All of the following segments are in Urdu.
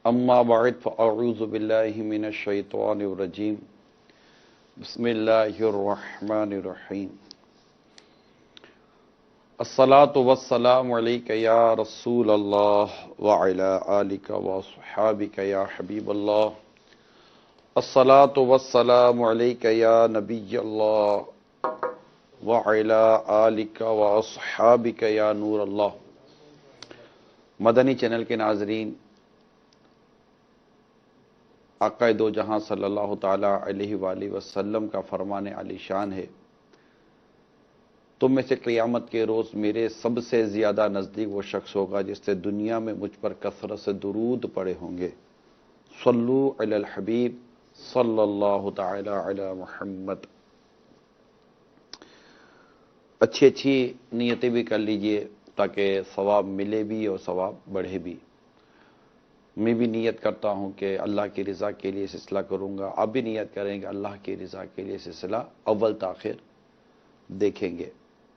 اما بعد فاعوذ باللہ من الشیطان الرجیم بسم اللہ الرحمن الرحیم الصلاة والسلام علیک یا رسول اللہ وعلی آلک واصحابک یا حبیب اللہ الصلاة والسلام علیک یا نبی اللہ وعلی آلک واصحابک یا نور اللہ۔ مدنی چینل کے ناظرین، آقا دو جہاں صلی اللہ تعالی علیہ وآلہ وسلم کا فرمان علی شان ہے، تم میں سے قیامت کے روز میرے سب سے زیادہ نزدیک وہ شخص ہوگا جس سے دنیا میں مجھ پر کثرت سے درود پڑے ہوں گے۔ صلو علی الحبیب صلی اللہ تعالی علی محمد۔ اچھی نیتیں بھی کر لیجئے تاکہ ثواب ملے بھی اور ثواب بڑھے بھی۔ میں بھی نیت کرتا ہوں کہ اللہ کی رضا کے لیے سلسلہ کروں گا، آپ بھی نیت کریں گے اللہ کی رضا کے لیے سلسلہ اول تاخیر دیکھیں گے۔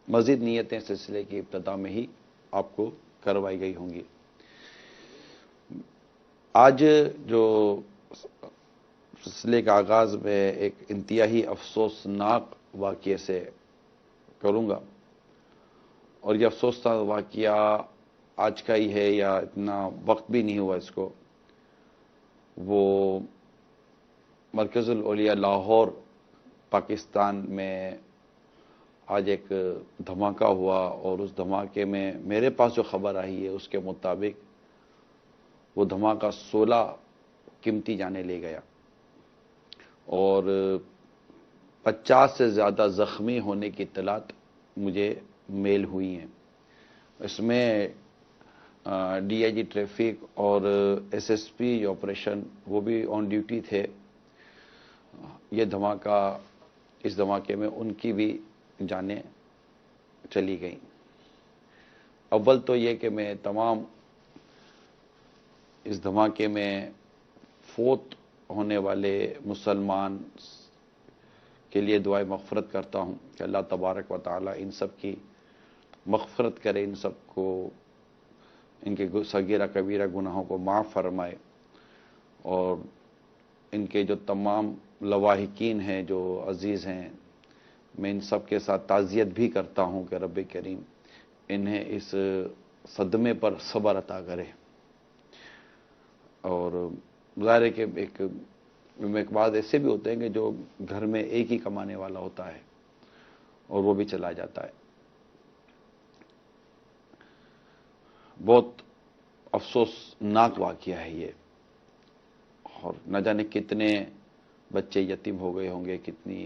مزید نیتیں سلسلے کی ابتدا میں ہی آپ کو کروائی گئی ہوں گی۔ آج جو سلسلے کا آغاز میں ایک انتہائی افسوسناک واقعے سے کروں گا، اور یہ افسوسناک واقعہ آج کا ہی ہے یا اتنا وقت بھی نہیں ہوا اس کو۔ وہ مرکز الاولیاء لاہور پاکستان میں آج ایک دھماکہ ہوا، اور اس دھماکے میں میرے پاس جو خبر آئی ہے اس کے مطابق وہ دھماکہ 16 قیمتی جانیں لے گیا اور 50 سے زیادہ زخمی ہونے کی اطلاعات مجھے میل ہوئی ہیں۔ اس میں ڈی آئی جی ٹریفک اور ایس ایس پی آپریشن وہ بھی آن ڈیوٹی تھے۔ یہ دھماکہ، اس دھماکے میں ان کی بھی جانیں چلی گئیں۔ اول تو یہ کہ میں تمام اس دھماکے میں فوت ہونے والے مسلمان کے لیے دعائے مغفرت کرتا ہوں کہ اللہ تبارک و تعالی ان سب کی مغفرت کرے، ان سب کو ان کے صغیرہ کبیرہ گناہوں کو معاف فرمائے، اور ان کے جو تمام لواحقین ہیں جو عزیز ہیں، میں ان سب کے ساتھ تعزیت بھی کرتا ہوں کہ رب کریم انہیں اس صدمے پر صبر عطا کرے۔ اور ظاہر ہے کہ ایک بعض ایسے بھی ہوتے ہیں کہ جو گھر میں ایک ہی کمانے والا ہوتا ہے اور وہ بھی چلا جاتا ہے۔ بہت افسوسناک واقعہ ہے یہ، اور نہ جانے کتنے بچے یتیم ہو گئے ہوں گے، کتنی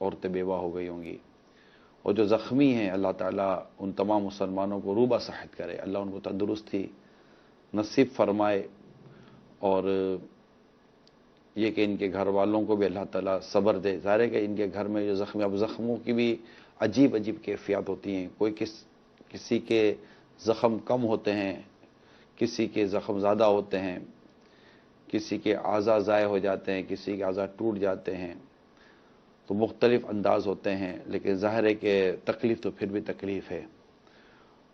عورتیں بیوہ ہو گئی ہوں گی، اور جو زخمی ہیں اللہ تعالیٰ ان تمام مسلمانوں کو روبہ صحت کرے، اللہ ان کو تندرستی نصیب فرمائے، اور یہ کہ ان کے گھر والوں کو بھی اللہ تعالیٰ صبر دے۔ ظاہر ہے کہ ان کے گھر میں جو زخمی، اب زخموں کی بھی عجیب کیفیات ہوتی ہیں، کوئی کسی کے زخم کم ہوتے ہیں، کسی کے زخم زیادہ ہوتے ہیں، کسی کے اعضاء ضائع ہو جاتے ہیں، کسی کے اعضاء ٹوٹ جاتے ہیں، تو مختلف انداز ہوتے ہیں، لیکن ظاہر ہے کہ تکلیف تو پھر بھی تکلیف ہے۔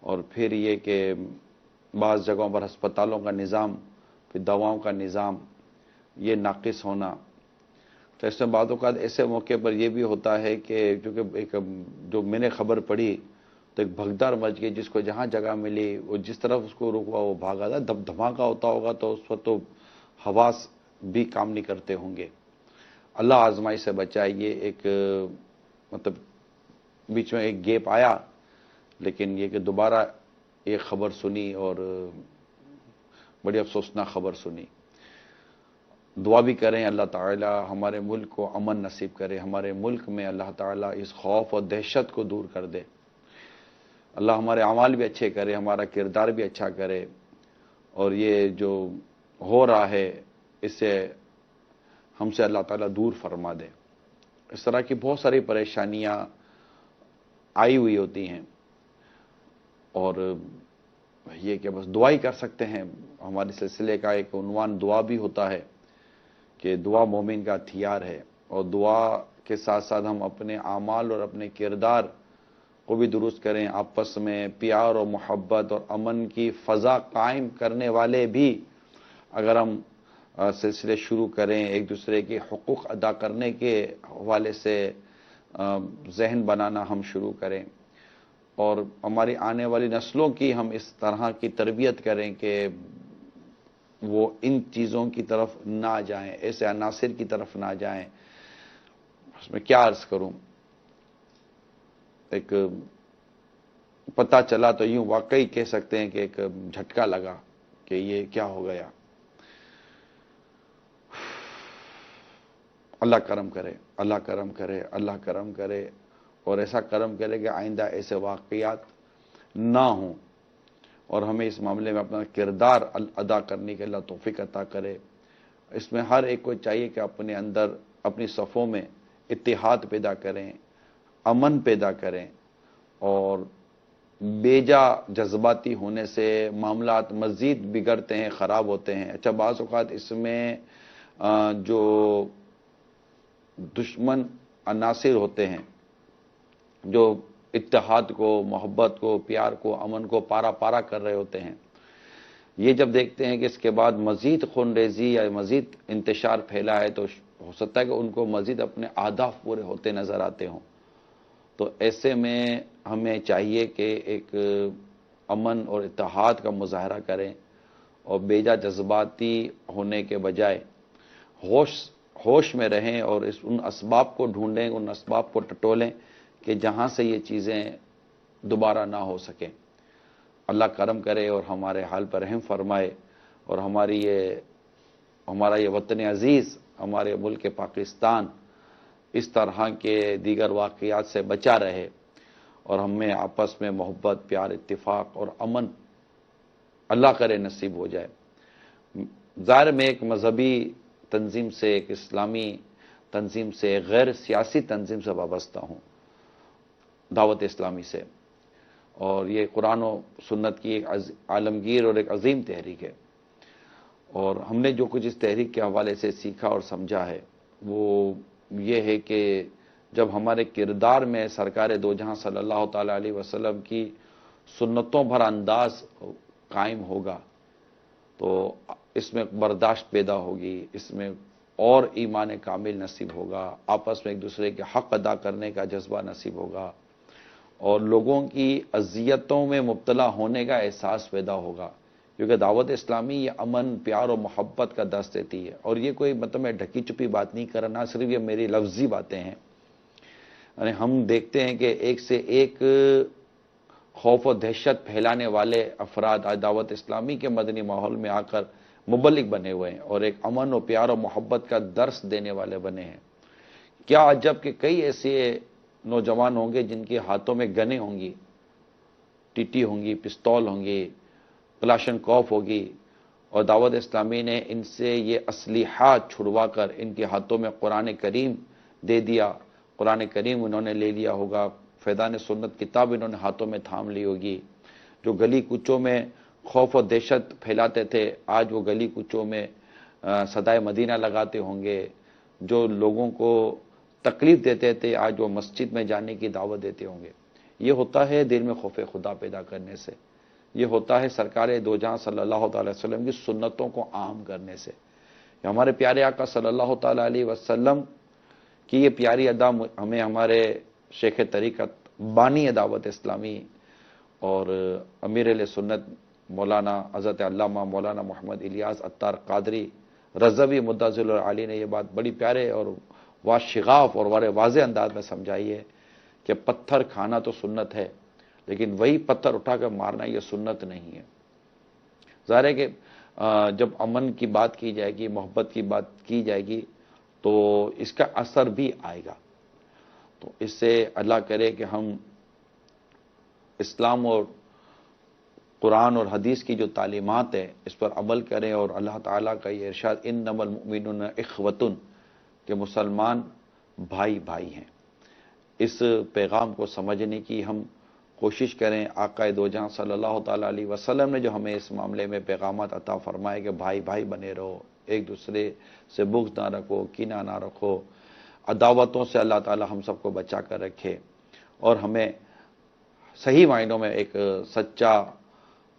اور پھر یہ کہ بعض جگہوں پر ہسپتالوں کا نظام، پھر دواؤں کا نظام، یہ ناقص ہونا، تو اس میں بعض اوقات ایسے موقع پر یہ بھی ہوتا ہے کہ چونکہ ایک جو میں نے خبر پڑھی تو ایک بھگدڑ مچ گئی، جس کو جہاں جگہ ملی وہ جس طرف اس کو رکوا وہ بھاگا تھا۔ دھماکہ ہوتا ہوگا تو اس وقت تو حواس بھی کام نہیں کرتے ہوں گے۔ اللہ آزمائش سے بچائے۔ یہ ایک مطلب بیچ میں ایک گیپ آیا، لیکن یہ کہ دوبارہ ایک خبر سنی اور بڑی افسوسناک خبر سنی۔ دعا بھی کریں اللہ تعالیٰ ہمارے ملک کو امن نصیب کرے، ہمارے ملک میں اللہ تعالیٰ اس خوف اور دہشت کو دور کر دے، اللہ ہمارے اعمال بھی اچھے کرے، ہمارا کردار بھی اچھا کرے، اور یہ جو ہو رہا ہے اس سے ہم سے اللہ تعالیٰ دور فرما دے۔ اس طرح کی بہت ساری پریشانیاں آئی ہوئی ہوتی ہیں، اور یہ کہ بس دعا ہی کر سکتے ہیں۔ ہمارے سلسلے کا ایک عنوان دعا بھی ہوتا ہے کہ دعا مومن کا ہتھیار ہے، اور دعا کے ساتھ ساتھ ہم اپنے اعمال اور اپنے کردار کو بھی درست کریں، آپس میں پیار اور محبت اور امن کی فضا قائم کرنے والے بھی اگر ہم سلسلے شروع کریں ایک دوسرے کے حقوق ادا کرنے کے حوالے سے ذہن بنانا ہم شروع کریں اور ہماری آنے والی نسلوں کی ہم اس طرح کی تربیت کریں کہ وہ ان چیزوں کی طرف نہ جائیں، ایسے عناصر کی طرف نہ جائیں. اس میں کیا عرض کروں، ایک پتہ چلا تو یوں واقعی کہہ سکتے ہیں کہ ایک جھٹکا لگا کہ یہ کیا ہو گیا. اللہ کرم کرے، اللہ کرم کرے، اللہ کرم کرے اور ایسا کرم کرے کہ آئندہ ایسے واقعات نہ ہوں اور ہمیں اس معاملے میں اپنا کردار ادا کرنے کے اللہ توفیق عطا کرے. اس میں ہر ایک کو چاہیے کہ اپنے اندر اپنی صفوں میں اتحاد پیدا کریں، امن پیدا کریں اور بیجا جذباتی ہونے سے معاملات مزید بگڑتے ہیں، خراب ہوتے ہیں. اچھا بعض اوقات اس میں جو دشمن عناصر ہوتے ہیں جو اتحاد کو، محبت کو، پیار کو، امن کو پارا پارا کر رہے ہوتے ہیں، یہ جب دیکھتے ہیں کہ اس کے بعد مزید خون ریزی یا مزید انتشار پھیلا ہے تو ہو سکتا ہے کہ ان کو مزید اپنے اہداف پورے ہوتے نظر آتے ہوں. تو ایسے میں ہمیں چاہیے کہ ایک امن اور اتحاد کا مظاہرہ کریں اور بیجا جذباتی ہونے کے بجائے ہوش میں رہیں اور ان اسباب کو ڈھونڈیں، ان اسباب کو ٹٹولیں کہ جہاں سے یہ چیزیں دوبارہ نہ ہو سکیں. اللہ کرم کرے اور ہمارے حال پر رحم فرمائے اور ہمارا یہ وطن عزیز، ہمارے ملک پاکستان اس طرح کے دیگر واقعات سے بچا رہے اور ہمیں آپس میں محبت، پیار، اتفاق اور امن اللہ کرے نصیب ہو جائے. ظاہر میں ایک مذہبی تنظیم سے، ایک اسلامی تنظیم سے، ایک غیر سیاسی تنظیم سے وابستہ ہوں، دعوت اسلامی سے، اور یہ قرآن و سنت کی ایک عالمگیر اور ایک عظیم تحریک ہے. اور ہم نے جو کچھ اس تحریک کے حوالے سے سیکھا اور سمجھا ہے وہ یہ ہے کہ جب ہمارے کردار میں سرکار دو جہاں صلی اللہ تعالی علیہ وسلم کی سنتوں بھر انداز قائم ہوگا تو اس میں برداشت پیدا ہوگی، اس میں اور ایمان کامل نصیب ہوگا، آپس میں ایک دوسرے کے حق ادا کرنے کا جذبہ نصیب ہوگا اور لوگوں کی اذیتوں میں مبتلا ہونے کا احساس پیدا ہوگا. کیونکہ دعوت اسلامی یہ امن، پیار و محبت کا درس دیتی ہے اور یہ کوئی مطلب میں ڈھکی چھپی بات نہیں کر رہا، صرف یہ میری لفظی باتیں ہیں. یعنی ہم دیکھتے ہیں کہ ایک سے ایک خوف و دہشت پھیلانے والے افراد آج دعوت اسلامی کے مدنی ماحول میں آ کر مبلغ بنے ہوئے ہیں اور ایک امن و پیار و محبت کا درس دینے والے بنے ہیں. کیا عجب کہ کئی ایسے نوجوان ہوں گے جن کے ہاتھوں میں گنیں ہوں گی، ٹی ہوں گی، پستول ہوں گی، کلاشن کوف ہوگی اور دعوت اسلامی نے ان سے یہ اسلحات چھڑوا کر ان کے ہاتھوں میں قرآن کریم دے دیا. قرآن کریم انہوں نے لے لیا ہوگا، فیضان سنت کتاب انہوں نے ہاتھوں میں تھام لی ہوگی. جو گلی کوچوں میں خوف و دہشت پھیلاتے تھے آج وہ گلی کوچوں میں صدائے مدینہ لگاتے ہوں گے. جو لوگوں کو تکلیف دیتے تھے آج وہ مسجد میں جانے کی دعوت دیتے ہوں گے. یہ ہوتا ہے دل میں خوف خدا پیدا کرنے سے، یہ ہوتا ہے سرکار دو جہاں صلی اللہ تعالی وسلم کی سنتوں کو عام کرنے سے. ہمارے پیارے آقا صلی اللہ تعالی علیہ وسلم کی یہ پیاری ادا ہمیں ہمارے شیخ طریقت، بانی دعوت اسلامی اور امیر اہل سنت مولانا حضرت علامہ مولانا محمد الیاس عطار قادری رضوی مدظل علی نے یہ بات بڑی پیارے اور واشغاف اور بڑے واضح انداز میں سمجھائی ہے کہ پتھر کھانا تو سنت ہے لیکن وہی پتھر اٹھا کر مارنا یہ سنت نہیں ہے. ظاہر ہے کہ جب امن کی بات کی جائے گی، محبت کی بات کی جائے گی تو اس کا اثر بھی آئے گا. تو اس سے اللہ کرے کہ ہم اسلام اور قرآن اور حدیث کی جو تعلیمات ہیں اس پر عمل کریں اور اللہ تعالیٰ کا یہ ارشاد انما المؤمنون اخوۃ کہ مسلمان بھائی بھائی ہیں، اس پیغام کو سمجھنے کی ہم کوشش کریں. آقا دو جہاں صلی اللہ تعالیٰ علیہ وسلم نے جو ہمیں اس معاملے میں پیغامات عطا فرمائے کہ بھائی بھائی بنے رہو، ایک دوسرے سے بغض نہ رکھو، کینہ نہ رکھو، عداوتوں سے اللہ تعالیٰ ہم سب کو بچا کر رکھے اور ہمیں صحیح معنوں میں ایک سچا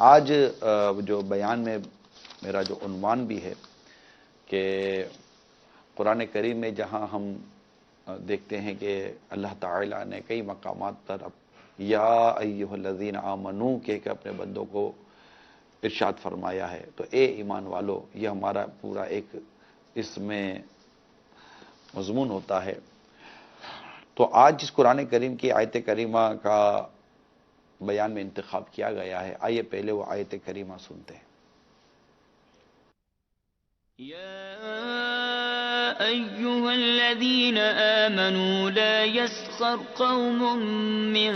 آج جو بیان میں میرا جو عنوان بھی ہے کہ قرآن کریم میں جہاں ہم دیکھتے ہیں کہ اللہ تعالیٰ نے کئی مقامات پر یا ایھا الذین آمنو کہ اپنے بندوں کو ارشاد فرمایا ہے، تو اے ایمان والو، یہ ہمارا پورا ایک اس میں مضمون ہوتا ہے۔ تو آج جس قرآن کریم کی آیت کریمہ کا بیان میں انتخاب کیا گیا ہے، آئیے پہلے وہ آیت کریمہ سنتے ہیں۔ أيها الذين آمنوا لا يسخر قوم من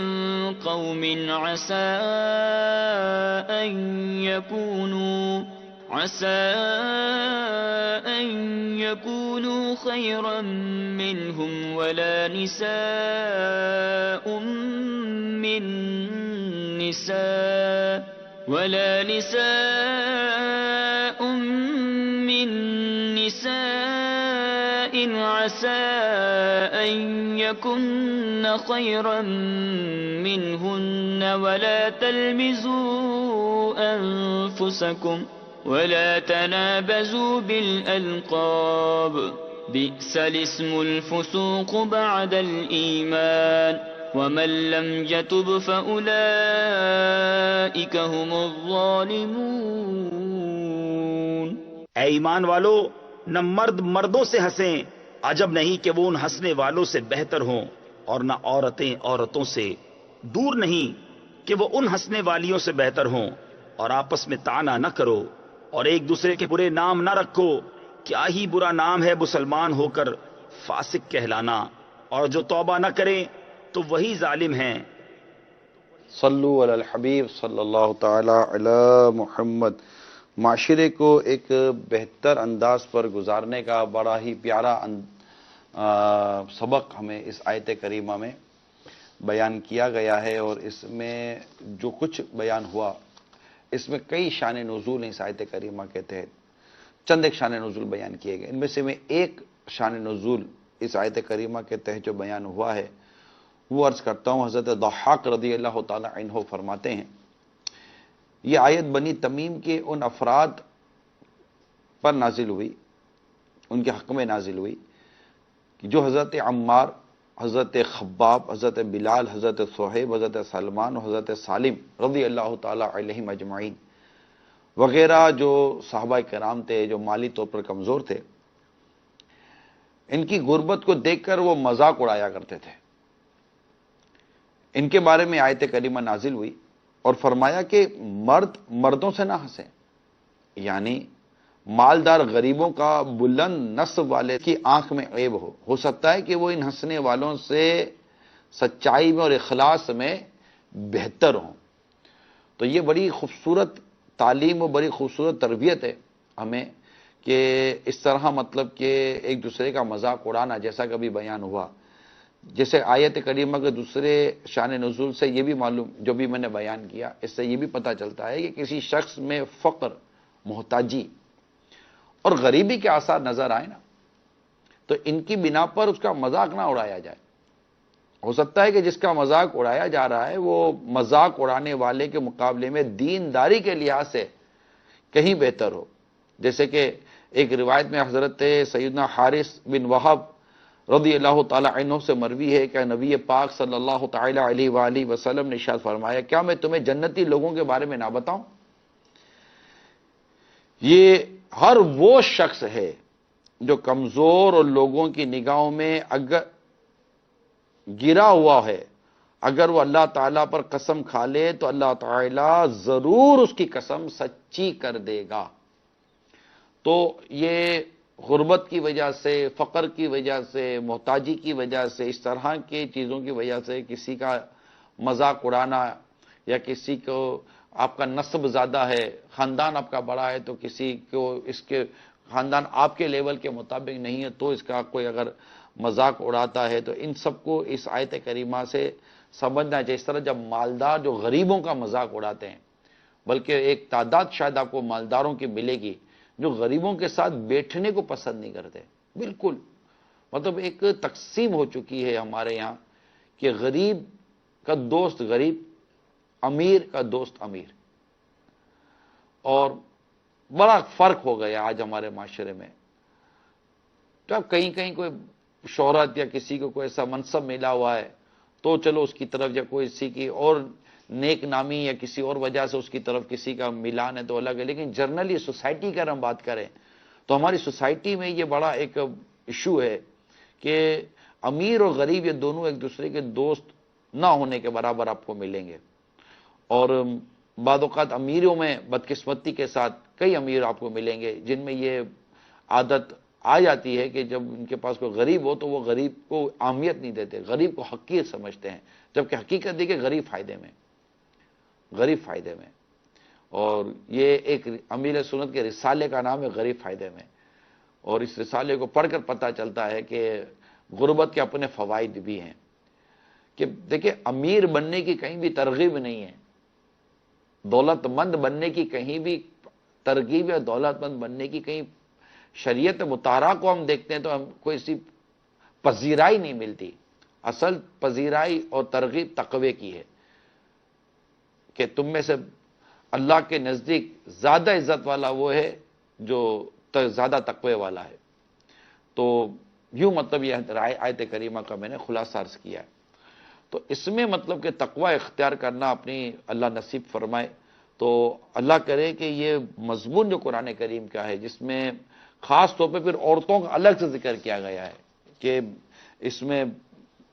قوم عسى أن يكونوا خيرا منهم ولا نساء من نساء عسى أن يكن خيرا منهن ولا تلمزوا أنفسكم ولا تنابزوا بالألقاب بئس الاسم الفسوق بعد الإيمان ومن لم يتب فأولئك هم الظالمون۔ اے ایمان والو، نہ مرد مردوں سے ہنسیں، عجب نہیں کہ وہ ان ہنسنے والوں سے بہتر ہوں، اور نہ عورتیں عورتوں سے دور نہیں کہ وہ ان ہنسنے والیوں سے بہتر ہوں، اور آپس میں طعنہ نہ کرو اور ایک دوسرے کے برے نام نہ رکھو، کیا ہی برا نام ہے مسلمان ہو کر فاسق کہلانا، اور جو توبہ نہ کریں تو وہی ظالم ہیں۔ صلو علی الحبیب صلی اللہ تعالی علی محمد۔ معاشرے کو ایک بہتر انداز پر گزارنے کا بڑا ہی پیارا سبق ہمیں اس آیت کریمہ میں بیان کیا گیا ہے، اور اس میں جو کچھ بیان ہوا اس میں کئی شان نزول ہیں۔ اس آیت کریمہ کے تحت چند ایک شان نزول بیان کیے گئے، ان میں سے میں ایک شان نزول اس آیت کریمہ کے تحت جو بیان ہوا ہے وہ عرض کرتا ہوں۔ حضرت ضحاک رضی اللہ تعالی عنہ فرماتے ہیں، یہ آیت بنی تمیم کے ان افراد پر نازل ہوئی، ان کے حق میں نازل ہوئی کہ جو حضرت عمار، حضرت خباب، حضرت بلال، حضرت صہیب، حضرت سلمان اور حضرت سالم رضی اللہ تعالی علیہم اجمعین وغیرہ جو صحابہ کرام تھے، جو مالی طور پر کمزور تھے، ان کی غربت کو دیکھ کر وہ مذاق اڑایا کرتے تھے۔ ان کے بارے میں آیت کریمہ نازل ہوئی اور فرمایا کہ مرد مردوں سے نہ ہنسیں، یعنی مالدار غریبوں کا بلند نسب والے کی آنکھ میں عیب ہو سکتا ہے کہ وہ ان ہنسنے والوں سے سچائی میں اور اخلاص میں بہتر ہوں۔ تو یہ بڑی خوبصورت تعلیم و بڑی خوبصورت تربیت ہے ہمیں کہ اس طرح مطلب کہ ایک دوسرے کا مذاق اڑانا، جیسا کبھی بیان ہوا، جیسے آیت کریمہ کے دوسرے شان نزول سے یہ بھی معلوم، جو بھی میں نے بیان کیا، اس سے یہ بھی پتہ چلتا ہے کہ کسی شخص میں فقر، محتاجی اور غریبی کے آثار نظر آئے نا، تو ان کی بنا پر اس کا مذاق نہ اڑایا جائے۔ ہو سکتا ہے کہ جس کا مذاق اڑایا جا رہا ہے وہ مذاق اڑانے والے کے مقابلے میں دینداری کے لحاظ سے کہیں بہتر ہو، جیسے کہ ایک روایت میں حضرت سیدنا حارث بن وہب رضی اللہ تعالی عنہ سے مروی ہے کہ نبی پاک صلی اللہ تعالی علیہ وآلہ وسلم نے ارشاد فرمایا، کیا میں تمہیں جنتی لوگوں کے بارے میں نہ بتاؤں؟ یہ ہر وہ شخص ہے جو کمزور اور لوگوں کی نگاہوں میں اگر گرا ہوا ہے، اگر وہ اللہ تعالیٰ پر قسم کھا لے تو اللہ تعالیٰ ضرور اس کی قسم سچی کر دے گا۔ تو یہ غربت کی وجہ سے، فقر کی وجہ سے، محتاجی کی وجہ سے، اس طرح کی چیزوں کی وجہ سے کسی کا مذاق اڑانا، یا کسی کو آپ کا نسب زیادہ ہے، خاندان آپ کا بڑا ہے، تو کسی کو اس کے خاندان آپ کے لیول کے مطابق نہیں ہے تو اس کا کوئی اگر مذاق اڑاتا ہے، تو ان سب کو اس آیت کریمہ سے سمجھنا چاہیے۔ اس طرح جب مالدار جو غریبوں کا مذاق اڑاتے ہیں، بلکہ ایک تعداد شاید آپ کو مالداروں کی ملے گی جو غریبوں کے ساتھ بیٹھنے کو پسند نہیں کرتے، بالکل مطلب ایک تقسیم ہو چکی ہے ہمارے یہاں کہ غریب کا دوست غریب، امیر کا دوست امیر، اور بڑا فرق ہو گیا آج ہمارے معاشرے میں. تو اب کہیں کہیں کوئی شہرت یا کسی کو کوئی ایسا منصب ملا ہوا ہے تو چلو اس کی طرف، یا کوئی کسی کی اور نیک نامی یا کسی اور وجہ سے اس کی طرف کسی کا ملان ہے تو الگ ہے. لیکن جنرلی سوسائٹی کی اگر ہم بات کریں تو ہماری سوسائٹی میں یہ بڑا ایک ایشو ہے کہ امیر اور غریب یہ دونوں ایک دوسرے کے دوست نہ ہونے کے برابر آپ کو ملیں گے. اور بعض اوقات امیروں میں بدقسمتی کے ساتھ کئی امیر آپ کو ملیں گے جن میں یہ عادت آ جاتی ہے کہ جب ان کے پاس کوئی غریب ہو تو وہ غریب کو اہمیت نہیں دیتے، غریب کو حقیر سمجھتے ہیں، جبکہ حقیقت دیکھیں غریب فائدے میں، غریب فائدے میں. اور یہ ایک امیر سنت کے رسالے کا نام ہے غریب فائدے میں. اور اس رسالے کو پڑھ کر پتہ چلتا ہے کہ غربت کے اپنے فوائد بھی ہیں. کہ دیکھیں امیر بننے کی کہیں بھی ترغیب نہیں ہے، دولت مند بننے کی کہیں بھی ترغیب، یا دولت مند بننے کی کہیں شریعت مطہرہ کو ہم دیکھتے ہیں تو ہم کوئی سی پذیرائی نہیں ملتی. اصل پذیرائی اور ترغیب تقوی کی ہے کہ تم میں سے اللہ کے نزدیک زیادہ عزت والا وہ ہے جو زیادہ تقوی والا ہے. تو یوں مطلب یہ آیت کریمہ کا میں نے خلاصہ عرض کیا ہے. تو اس میں مطلب کہ تقوی اختیار کرنا اپنی اللہ نصیب فرمائے. تو اللہ کرے کہ یہ مضمون جو قرآن کریم کا ہے، جس میں خاص طور پہ پھر عورتوں کا الگ سے ذکر کیا گیا ہے کہ اس میں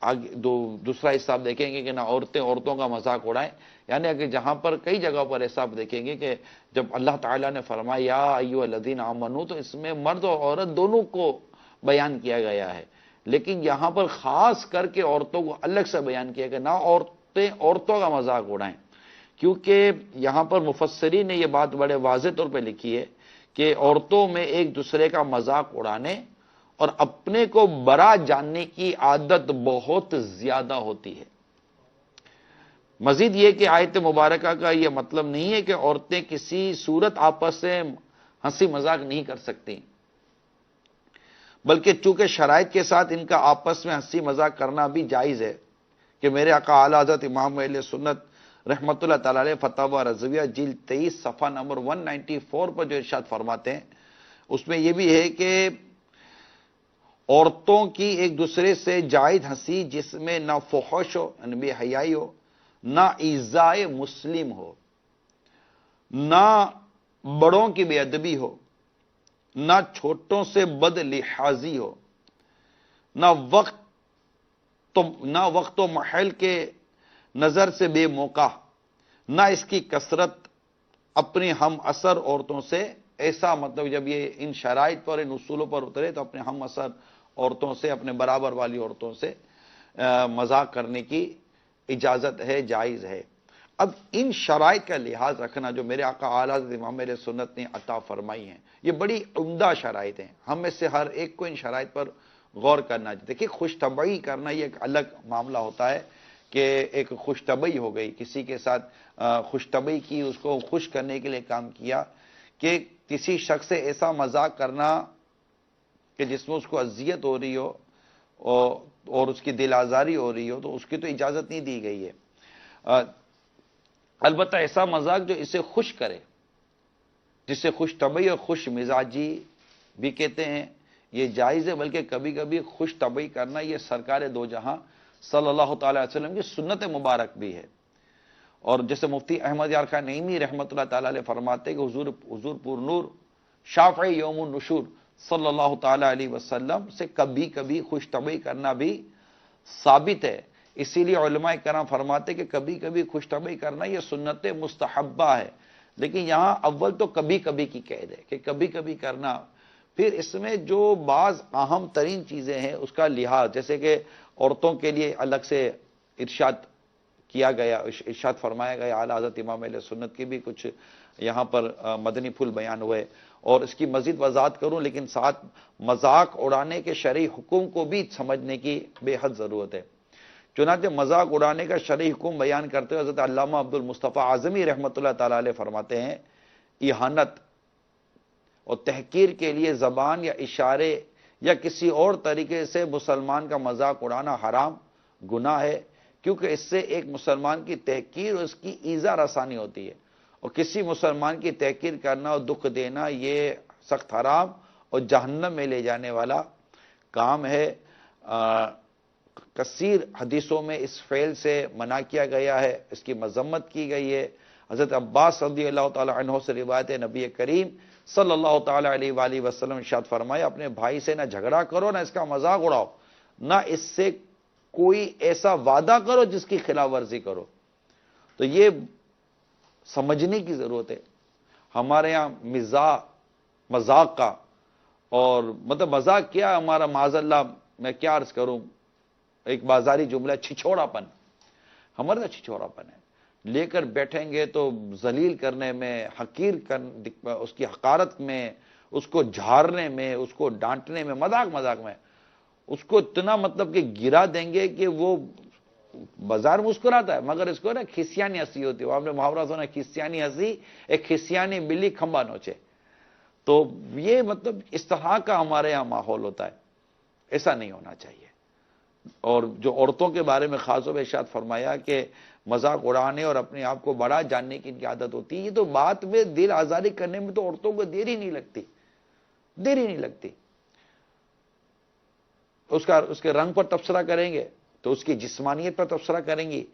آگے دوسرا حصہ آپ دیکھیں گے کہ نہ عورتوں کا مذاق اڑائیں. یعنی کہ جہاں پر کئی جگہوں پر ایسا آپ دیکھیں گے کہ جب اللہ تعالیٰ نے فرمایا یا ایھا الذین آمنو، تو اس میں مرد اور عورت دونوں کو بیان کیا گیا ہے. لیکن یہاں پر خاص کر کے عورتوں کو الگ سے بیان کیا کہ نہ عورتیں عورتوں کا مذاق اڑائیں، کیونکہ یہاں پر مفسرین نے یہ بات بڑے واضح طور پہ لکھی ہے کہ عورتوں میں ایک دوسرے کا مذاق اڑانے اور اپنے کو برا جاننے کی عادت بہت زیادہ ہوتی ہے. مزید یہ کہ آیت مبارکہ کا یہ مطلب نہیں ہے کہ عورتیں کسی صورت آپس سے ہنسی مذاق نہیں کر سکتی، بلکہ چونکہ شرائط کے ساتھ ان کا آپس میں ہنسی مذاق کرنا بھی جائز ہے. کہ میرے آقا اعلی حضرت امام اہل سنت رحمۃ اللہ تعالی علیہ فتاوی رضویہ جلد 23 صفحہ نمبر 194 پر جو ارشاد فرماتے ہیں، اس میں یہ بھی ہے کہ عورتوں کی ایک دوسرے سے جائز ہنسی جس میں نہ فحش ہو، یعنی بے حیائی ہو، نہ ایذائے مسلم ہو، نہ بڑوں کی بے ادبی ہو، نہ چھوٹوں سے بد لحاظی ہو، نہ وقت و محل کے نظر سے بے موقع، نہ اس کی کثرت اپنی ہم اثر عورتوں سے ایسا، مطلب جب یہ ان شرائط پر ان اصولوں پر اترے تو اپنے ہم اثر عورتوں سے، اپنے برابر والی عورتوں سے مذاق کرنے کی اجازت ہے، جائز ہے. اب ان شرائط کا لحاظ رکھنا جو میرے آقا اعلی حضرت امام اہل سنت نے عطا فرمائی ہیں، یہ بڑی عمدہ شرائط ہیں. ہم میں سے ہر ایک کو ان شرائط پر غور کرنا چاہیے. دیکھیے خوش طبعی کرنا یہ ایک الگ معاملہ ہوتا ہے کہ ایک خوش طبعی ہو گئی، کسی کے ساتھ خوش طبعی کی، اس کو خوش کرنے کے لیے کام کیا، کہ کسی شخص سے ایسا مذاق کرنا کہ جس میں اس کو اذیت ہو رہی ہو اور اس کی دل آزاری ہو رہی ہو، تو اس کی تو اجازت نہیں دی گئی ہے. البتہ ایسا مذاق جو اسے خوش کرے، جسے خوش طبعی اور خوش مزاجی بھی کہتے ہیں، یہ جائز ہے. بلکہ کبھی کبھی خوش طبعی کرنا یہ سرکار دو جہاں صلی اللہ تعالی علیہ وسلم کی سنت مبارک بھی ہے. اور جیسے مفتی احمد یار خان نعیمی رحمۃ اللہ تعالی علیہ فرماتے کہ حضور پر نور شافعی یوم النشور صلی اللہ تعالی علیہ وسلم سے کبھی کبھی خوش طبعی کرنا بھی ثابت ہے. اسی لیے علماء کرام فرماتے کہ کبھی کبھی خوش طبعی کرنا یہ سنت مستحبہ ہے. لیکن یہاں اول تو کبھی کبھی کی قید ہے کہ کبھی کبھی کرنا. پھر اس میں جو بعض اہم ترین چیزیں ہیں اس کا لحاظ، جیسے کہ عورتوں کے لیے الگ سے ارشاد کیا گیا، ارشاد فرمایا گیا. اعلی حضرت امام اہل سنت کے بھی کچھ یہاں پر مدنی پھول بیان ہوئے، اور اس کی مزید وضاحت کروں، لیکن ساتھ مذاق اڑانے کے شرعی حکم کو بھی سمجھنے کی بے حد ضرورت ہے. چنانچہ مذاق اڑانے کا شرعی حکم بیان کرتے ہوئے حضرت علامہ عبد المصطفیٰ اعظمی رحمۃ اللہ تعالی علیہ فرماتے ہیں، اہانت اور تحقیر کے لیے زبان یا اشارے یا کسی اور طریقے سے مسلمان کا مذاق اڑانا حرام گناہ ہے، کیونکہ اس سے ایک مسلمان کی تحقیر اور اس کی ایذا رسانی ہوتی ہے. اور کسی مسلمان کی تحقیر کرنا اور دکھ دینا یہ سخت حرام اور جہنم میں لے جانے والا کام ہے۔ کثیر حدیثوں میں اس فعل سے منع کیا گیا ہے، اس کی مذمت کی گئی ہے۔ حضرت عباس رضی اللہ تعالی عنہ سے روایت ہے، نبی کریم صلی اللہ تعالی علیہ وآلہ وسلم ارشاد فرمایا، اپنے بھائی سے نہ جھگڑا کرو، نہ اس کا مذاق اڑاؤ، نہ اس سے کوئی ایسا وعدہ کرو جس کی خلاف ورزی کرو۔ تو یہ سمجھنے کی ضرورت ہے۔ ہمارے ہاں مذاق کا، اور مطلب مذاق کیا ہمارا، معاذ اللہ میں کیا عرض کروں، ایک بازاری جملہ چھچھوڑا پن، ہمارا تو چھچھوڑا پن ہے۔ لے کر بیٹھیں گے تو ذلیل کرنے میں، حقیر اس کی حقارت میں، اس کو جھاڑنے میں، اس کو ڈانٹنے میں، مذاق میں اس کو اتنا مطلب کہ گرا دیں گے کہ وہ بازار مسکراتا ہے، مگر اس کو نا کھسیانی ہنسی ہوتی ہے۔ آپ نے محاورہ سنا، کھسیانی ہنسی، ایک کھسیانی بلی کھمبا نوچے۔ تو یہ مطلب اس طرح کا ہمارے یہاں ماحول ہوتا ہے، ایسا نہیں ہونا چاہیے۔ اور جو عورتوں کے بارے میں خاص طور پہ ارشاد فرمایا کہ مذاق اڑانے اور اپنے آپ کو بڑا جاننے کی ان کی عادت ہوتی ہے، یہ تو بات میں دل آزاری کرنے میں تو عورتوں کو دیر ہی نہیں لگتی۔ اس کے رنگ پر تبصرہ کریں گے تو اس کی جسمانیت پر تبصرہ کریں گی،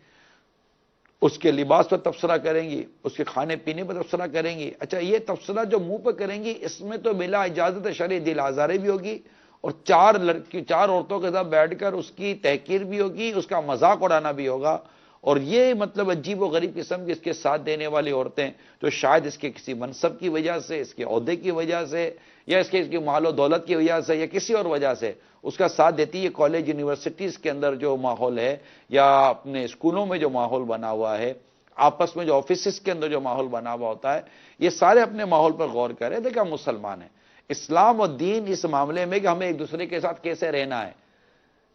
اس کے لباس پر تبصرہ کریں گی، اس کے کھانے پینے پر تبصرہ کریں گی۔ اچھا، یہ تبصرہ جو منہ پہ کریں گی، اس میں تو بلا اجازت شرعی دل آزاری بھی ہوگی، اور چار عورتوں کے ساتھ بیٹھ کر اس کی تحقیر بھی ہوگی، اس کا مذاق اڑانا بھی ہوگا۔ اور یہ مطلب عجیب و غریب قسم کی اس کے ساتھ دینے والی عورتیں جو شاید اس کے کسی منصب کی وجہ سے، اس کے عہدے کی وجہ سے، یا اس کی مال و دولت کی وجہ سے، یا کسی اور وجہ سے اس کا ساتھ دیتی ہے، کالج یونیورسٹیز کے اندر جو ماحول ہے، یا اپنے اسکولوں میں جو ماحول بنا ہوا ہے، آپس میں جو آفیسز کے اندر جو ماحول بنا ہوا ہوتا ہے، یہ سارے اپنے ماحول پر غور کریں۔ دیکھیں، ہم مسلمان ہیں، اسلام اور دین اس معاملے میں کہ ہمیں ایک دوسرے کے ساتھ کیسے رہنا ہے،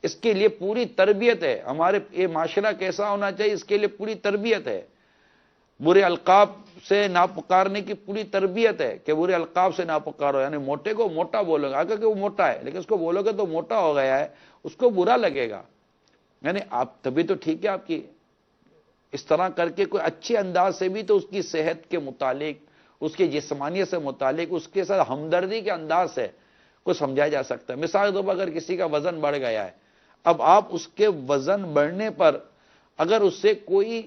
اس کے لیے پوری تربیت ہے۔ ہمارے یہ معاشرہ کیسا ہونا چاہیے، اس کے لیے پوری تربیت ہے۔ برے القاب سے نہ پکارنے کی پوری تربیت ہے کہ برے القاب سے نہ پکارو، یعنی موٹے کو موٹا بولو گے، اگر کہ وہ موٹا ہے لیکن اس کو بولو گے تو موٹا ہو گیا ہے، اس کو برا لگے گا۔ یعنی آپ تبھی تو ٹھیک ہے، آپ کی اس طرح کر کے کوئی اچھے انداز سے بھی تو اس کی صحت کے متعلق، اس کی جسمانیت سے متعلق، اس کے ساتھ ہمدردی کے انداز سے کچھ سمجھایا جا سکتا ہے۔ مثال کے طور پر اگر کسی کا وزن بڑھ گیا ہے، اب آپ اس کے وزن بڑھنے پر اگر اس سے کوئی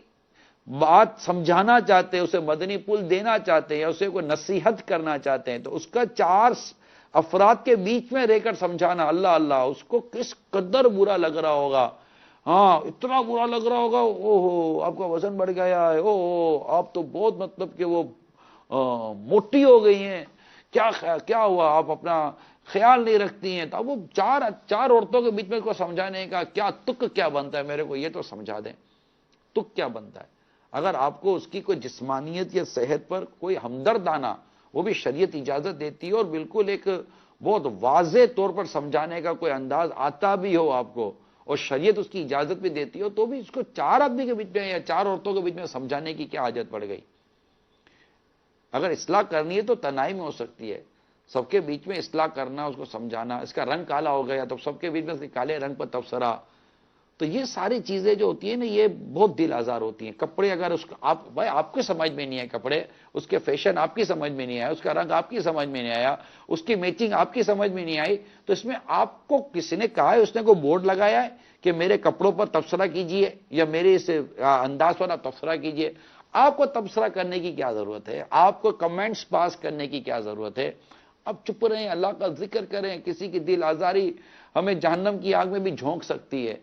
بات سمجھانا چاہتے ہیں، اسے مدنی پھول دینا چاہتے ہیں، یا اسے کوئی نصیحت کرنا چاہتے ہیں، تو اس کا چار افراد کے بیچ میں رہ کر سمجھانا، اللہ اس کو کس قدر برا لگ رہا ہوگا، ہاں اتنا برا لگ رہا ہوگا، اوہ آپ کا وزن بڑھ گیا ہے، اوہ آپ تو بہت مطلب کہ وہ موٹی ہو گئی ہیں، کیا ہوا، آپ اپنا خیال نہیں رکھتی ہیں۔ تو اب وہ چار عورتوں کے بیچ میں کو سمجھانے کا کیا بنتا ہے، میرے کو یہ تو سمجھا دیں، تک کیا بنتا ہے۔ اگر آپ کو اس کی کوئی جسمانیت یا صحت پر کوئی ہمدرد آنا، وہ بھی شریعت اجازت دیتی ہے، اور بالکل ایک بہت واضح طور پر سمجھانے کا کوئی انداز آتا بھی ہو آپ کو، اور شریعت اس کی اجازت بھی دیتی ہو، تو بھی اس کو چار آدمی کے بیچ میں یا چار عورتوں کے بیچ میں سمجھانے کی کیا حاجت پڑ گئی۔ اگر اصلاح کرنی ہے تو تنہائی میں ہو سکتی ہے، سب کے بیچ میں اصلاح کرنا، اس کو سمجھانا، اس کا رنگ کالا ہو گیا تو سب کے بیچ میں اس کے کالے رنگ پر تبصرہ، تو یہ ساری چیزیں جو ہوتی ہیں نا، یہ بہت دل آزار ہوتی ہیں۔ کپڑے اگر اس کا آپ کے سمجھ میں نہیں آئے، کپڑے اس کے فیشن آپ کی سمجھ میں نہیں آیا، اس کا رنگ آپ کی سمجھ میں نہیں آیا، اس کی میچنگ آپ کی سمجھ میں نہیں آئی، تو اس میں آپ کو کسی نے کہا ہے، اس نے کوئی بورڈ لگایا ہے کہ میرے کپڑوں پر تبصرہ کیجئے یا میرے اس انداز پر تبصرہ کیجئے؟ آپ کو تبصرہ کرنے کی کیا ضرورت ہے؟ آپ کو کمنٹس پاس کرنے کی کیا ضرورت ہے؟ اب چپ رہیں، اللہ کا ذکر کریں۔ کسی کی دل آزاری ہمیں جہنم کی آگ میں بھی جھونک سکتی ہے،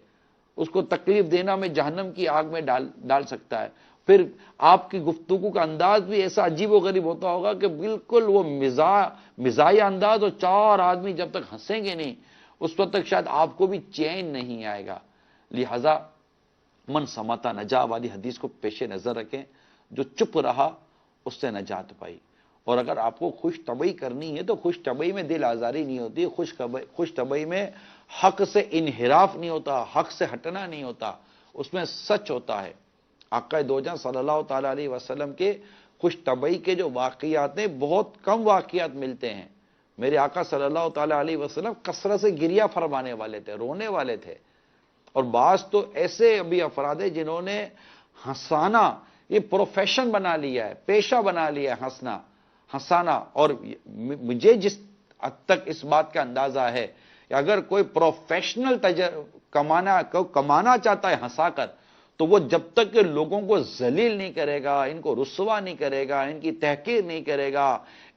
اس کو تکلیف دینا ہمیں جہنم کی آگ میں ڈال سکتا ہے۔ پھر آپ کی گفتگو کا انداز بھی ایسا عجیب و غریب ہوتا ہوگا کہ بالکل وہ مزاحیہ انداز، اور چار آدمی جب تک ہنسیں گے نہیں اس وقت تک شاید آپ کو بھی چین نہیں آئے گا۔ لہذا من سماتا نجا والی حدیث کو پیش نظر رکھیں، جو چپ رہا اس سے نجات پائی۔ اور اگر آپ کو خوش طبعی کرنی ہے تو خوش طبعی میں دل آزاری نہیں ہوتی، خوش طبعی میں حق سے انحراف نہیں ہوتا، حق سے ہٹنا نہیں ہوتا، اس میں سچ ہوتا ہے۔ آقا دو جہاں صلی اللہ تعالی علیہ وسلم کے خوش طبعی کے جو واقعات ہیں، بہت کم واقعات ملتے ہیں۔ میرے آقا صلی اللہ تعالی علیہ وسلم کثرت سے گریہ فرمانے والے تھے، رونے والے تھے، اور بعض تو ایسے ابھی افراد ہیں جنہوں نے ہنسانا یہ پروفیشن بنا لیا ہے، پیشہ بنا لیا ہے ہنسنا، ہنسانا. اور مجھے جس حد تک اس بات کا اندازہ ہے کہ اگر کوئی پروفیشنل کمانا چاہتا ہے ہنسا کر، تو وہ جب تک کہ لوگوں کو ذلیل نہیں کرے گا، ان کو رسوا نہیں کرے گا، ان کی تحقیر نہیں کرے گا،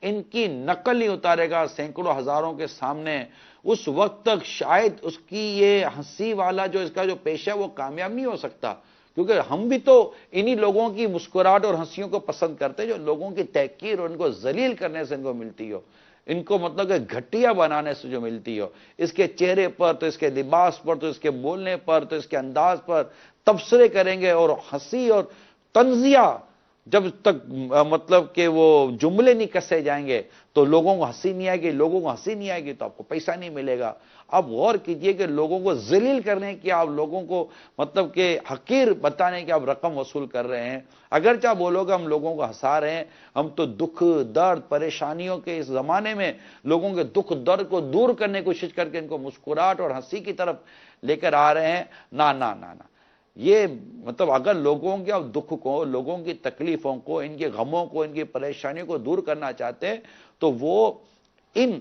ان کی نقل نہیں اتارے گا سینکڑوں ہزاروں کے سامنے، اس وقت تک شاید اس کی یہ ہنسی والا جو اس کا جو پیشہ وہ کامیاب نہیں ہو سکتا. کیونکہ ہم بھی تو انہی لوگوں کی مسکراہٹ اور ہنسیوں کو پسند کرتے جو لوگوں کی تحقیر اور ان کو ذلیل کرنے سے ان کو ملتی ہو، ان کو مطلب کہ گھٹیا بنانے سے جو ملتی ہو. اس کے چہرے پر تو اس کے لباس پر تو اس کے بولنے پر تو اس کے انداز پر تبصرے کریں گے، اور ہنسی اور تنزیہ جب تک مطلب کہ وہ جملے نہیں کسے جائیں گے تو لوگوں کو ہنسی نہیں آئے گی. لوگوں کو ہنسی نہیں آئے گی تو آپ کو پیسہ نہیں ملے گا. اب غور کیجئے کہ لوگوں کو ذلیل کرنے کی، آپ لوگوں کو مطلب کہ حقیر بتانے کی آپ رقم وصول کر رہے ہیں. اگرچہ بولو گے ہم لوگوں کو ہنسا رہے ہیں، ہم تو دکھ درد پریشانیوں کے اس زمانے میں لوگوں کے دکھ درد کو دور کرنے کی کوشش کر کے ان کو مسکراہٹ اور ہنسی کی طرف لے کر آ رہے ہیں. نہ نہ نہ نہ، یہ مطلب اگر لوگوں کے دکھ کو، لوگوں کی تکلیفوں کو، ان کے غموں کو، ان کی پریشانیوں کو دور کرنا چاہتے ہیں تو وہ ان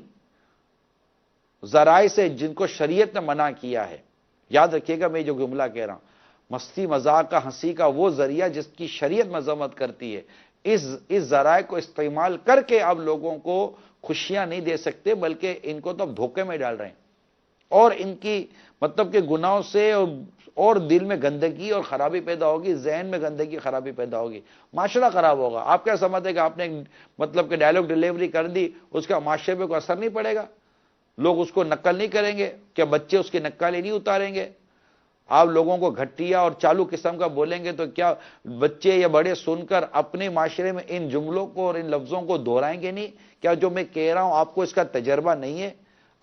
ذرائع سے جن کو شریعت نے منع کیا ہے، یاد رکھیے گا میں جو جملہ کہہ رہا ہوں، مستی مذاق کا، ہنسی کا وہ ذریعہ جس کی شریعت مذمت کرتی ہے، اس ذرائع کو استعمال کر کے آپ لوگوں کو خوشیاں نہیں دے سکتے، بلکہ ان کو تو اب دھوکے میں ڈال رہے ہیں، اور ان کی مطلب کہ گناہوں سے اور دل میں گندگی اور خرابی پیدا ہوگی، ذہن میں گندگی خرابی پیدا ہوگی، معاشرہ خراب ہوگا. آپ کیا سمجھتے کہ آپ نے مطلب کہ ڈائلاگ ڈیلیوری کر دی، اس کا معاشرے پہ کوئی اثر نہیں پڑے گا؟ لوگ اس کو نقل نہیں کریں گے؟ کیا بچے اس کی نقالی نہیں اتاریں گے؟ آپ لوگوں کو گھٹیا اور چالو قسم کا بولیں گے تو کیا بچے یا بڑے سن کر اپنے معاشرے میں ان جملوں کو اور ان لفظوں کو دہرائیں گے نہیں؟ کیا جو میں کہہ رہا ہوں آپ کو اس کا تجربہ نہیں ہے؟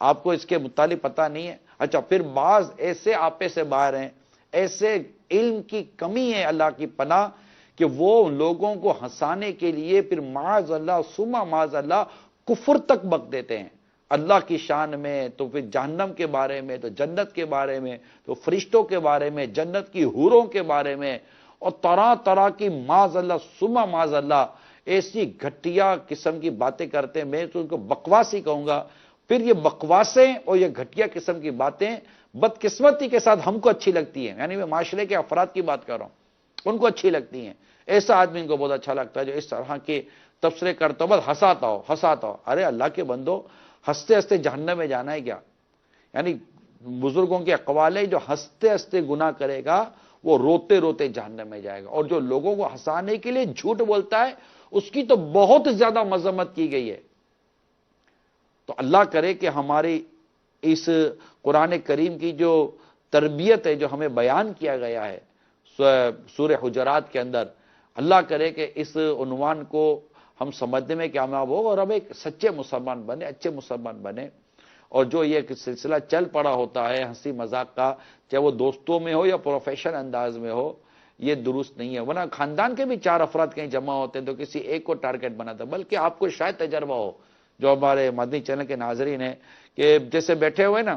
آپ کو اس کے متعلق پتہ نہیں ہے؟ اچھا، پھر بعض ایسے آپے سے باہر ہیں، ایسے علم کی کمی ہے اللہ کی پناہ کہ وہ لوگوں کو ہنسانے کے لیے پھر معاذ اللہ ثم معاذ اللہ کفر تک بک دیتے ہیں، اللہ کی شان میں، تو پھر جہنم کے بارے میں، تو جنت کے بارے میں، تو فرشتوں کے بارے میں، جنت کی حوروں کے بارے میں، اور طرح طرح کی معاذ اللہ ثم معاذ اللہ ایسی گھٹیا قسم کی باتیں کرتے ہیں. میں تو ان کو بکواسی کہوں گا. پھر یہ بکواسیں اور یہ گھٹیا قسم کی باتیں بدقسمتی کے ساتھ ہم کو اچھی لگتی ہیں، یعنی میں معاشرے کے افراد کی بات کر رہا ہوں، ان کو اچھی لگتی ہیں. ایسا آدمی ان کو بہت اچھا لگتا ہے جو اس طرح کے تبصرے کرتا ہو، بس ہنساتا ہو ہنساتا ہو. ارے اللہ کے بندو، ہنستے ہنستے جہنم میں جانا ہے کیا؟ یعنی بزرگوں کے اقوال ہے جو ہنستے ہنستے گناہ کرے گا وہ روتے روتے جہنم میں جائے گا، اور جو لوگوں کو ہنسانے کے لیے جھوٹ بولتا ہے اس کی تو بہت زیادہ مذمت کی گئی ہے. تو اللہ کرے کہ ہماری اس قرآن کریم کی جو تربیت ہے جو ہمیں بیان کیا گیا ہے سورہ حجرات کے اندر، اللہ کرے کہ اس عنوان کو ہم سمجھنے میں کامیاب ہو اور ہم ایک سچے مسلمان بنے، اچھے مسلمان بنے. اور جو یہ سلسلہ چل پڑا ہوتا ہے ہنسی مذاق کا، چاہے وہ دوستوں میں ہو یا پروفیشنل انداز میں ہو، یہ درست نہیں ہے. ورنہ خاندان کے بھی 4 افراد کہیں جمع ہوتے ہیں تو کسی ایک کو ٹارگٹ بناتا، بلکہ آپ کو شاید تجربہ ہو جو ہمارے مدنی چینل کے ناظرین ہیں کہ جیسے بیٹھے ہوئے نا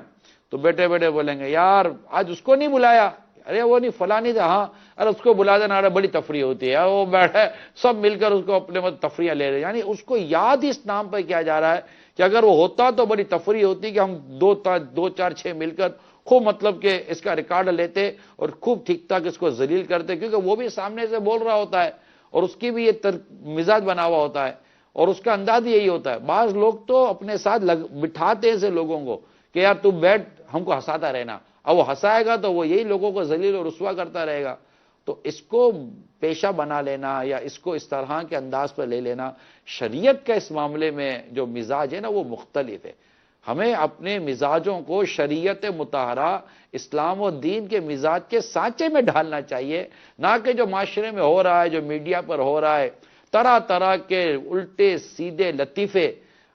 تو بیٹھے بیٹھے بولیں گے یار آج اس کو نہیں بلایا، ارے وہ نہیں فلاں نہیں تھا، ہاں ارے اس کو بلا دینا، ارے بڑی تفریح ہوتی ہے، وہ بیٹھے سب مل کر اس کو اپنے مطلب تفریح لے رہے. یعنی اس کو یاد اس نام پہ کیا جا رہا ہے کہ اگر وہ ہوتا تو بڑی تفریح ہوتی کہ ہم 2 4 6 مل کر خوب مطلب کہ اس کا ریکارڈ لیتے اور خوب ٹھیک ٹھاک اس کو ذلیل کرتے، کیونکہ وہ بھی سامنے سے بول رہا ہوتا ہے اور اس کی بھی یہ مزاج بنا ہوا ہوتا ہے اور اس کا انداز یہی ہوتا ہے. بعض لوگ تو اپنے ساتھ بٹھاتے ہیں ایسے لوگوں کو کہ یار تو بیٹھ ہم کو ہنساتا رہنا، اب وہ ہنسائے گا تو وہ یہی لوگوں کو ذلیل اور رسوا کرتا رہے گا. تو اس کو پیشہ بنا لینا یا اس کو اس طرح کے انداز پر لے لینا، شریعت کا اس معاملے میں جو مزاج ہے نا وہ مختلف ہے. ہمیں اپنے مزاجوں کو شریعت مطہرہ اسلام و دین کے مزاج کے سانچے میں ڈھالنا چاہیے، نہ کہ جو معاشرے میں ہو رہا ہے، جو میڈیا پر ہو رہا ہے، طرح طرح کے الٹے سیدھے لطیفے،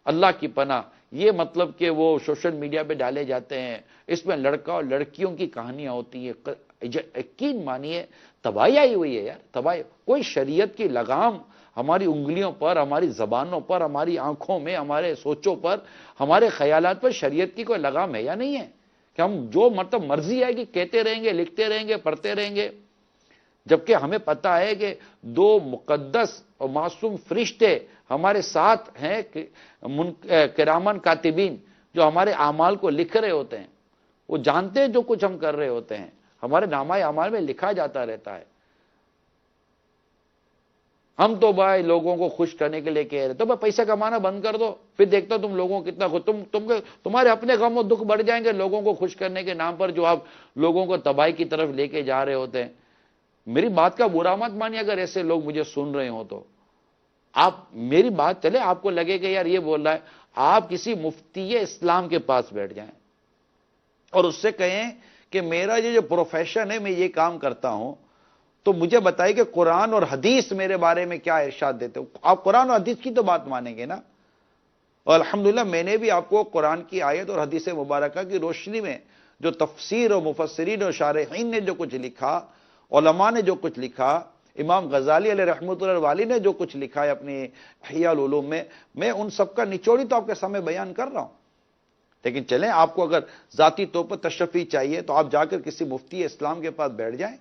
اللہ کی پناہ یہ مطلب کہ وہ سوشل میڈیا پہ ڈالے جاتے ہیں. اس میں لڑکا اور لڑکیوں کی کہانیاں ہوتی ہیں. یقین مانیے تباہی آئی ہوئی ہے یار، تباہی. کوئی شریعت کی لگام ہماری انگلیوں پر، ہماری زبانوں پر، ہماری آنکھوں میں، ہمارے سوچوں پر، ہمارے خیالات پر شریعت کی کوئی لگام ہے یا نہیں ہے کہ ہم جو مطلب مرضی ہے کہ کہتے رہیں گے، لکھتے رہیں گے، پڑھتے رہیں گے؟ جبکہ ہمیں پتا ہے کہ دو مقدس اور معصوم فرشتے ہمارے ساتھ ہیں، کرامن کاتبین، جو ہمارے اعمال کو لکھ رہے ہوتے ہیں، وہ جانتے ہیں جو کچھ ہم کر رہے ہوتے ہیں، ہمارے نامہ اعمال میں لکھا جاتا رہتا ہے۔ ہم تو بھائی لوگوں کو خوش کرنے کے لیے کہہ رہے، تو بھائی پیسہ کمانا بند کر دو، پھر دیکھتا تم لوگوں کو کتنا تمہارے اپنے غم و دکھ بڑھ جائیں گے لوگوں کو خوش کرنے کے نام پر، جو آپ لوگوں کو تباہی کی طرف لے کے جا رہے ہوتے ہیں۔ میری بات کا برا مت مانیے اگر ایسے لوگ مجھے سن رہے ہوں تو، آپ میری بات چلے، آپ کو لگے کہ یار یہ بول رہا ہے، آپ کسی مفتی اسلام کے پاس بیٹھ جائیں اور اس سے کہیں کہ میرا یہ جو پروفیشن ہے، میں یہ کام کرتا ہوں، تو مجھے بتائیے کہ قرآن اور حدیث میرے بارے میں کیا ارشاد دیتے ہو۔ آپ قرآن اور حدیث کی تو بات مانیں گے نا، اور الحمدللہ میں نے بھی آپ کو قرآن کی آیت اور حدیث مبارکہ کی روشنی میں جو تفسیر اور مفسرین اور شارحین نے جو کچھ لکھا، علماء نے جو کچھ لکھا، امام غزالی علیہ رحمۃ اللہ والی نے جو کچھ لکھا ہے اپنی احیاء العلوم میں ان سب کا نچوڑی تو آپ کے سامنے بیان کر رہا ہوں۔ لیکن چلیں، آپ کو اگر ذاتی طور پر تشفی چاہیے تو آپ جا کر کسی مفتی اسلام کے پاس بیٹھ جائیں،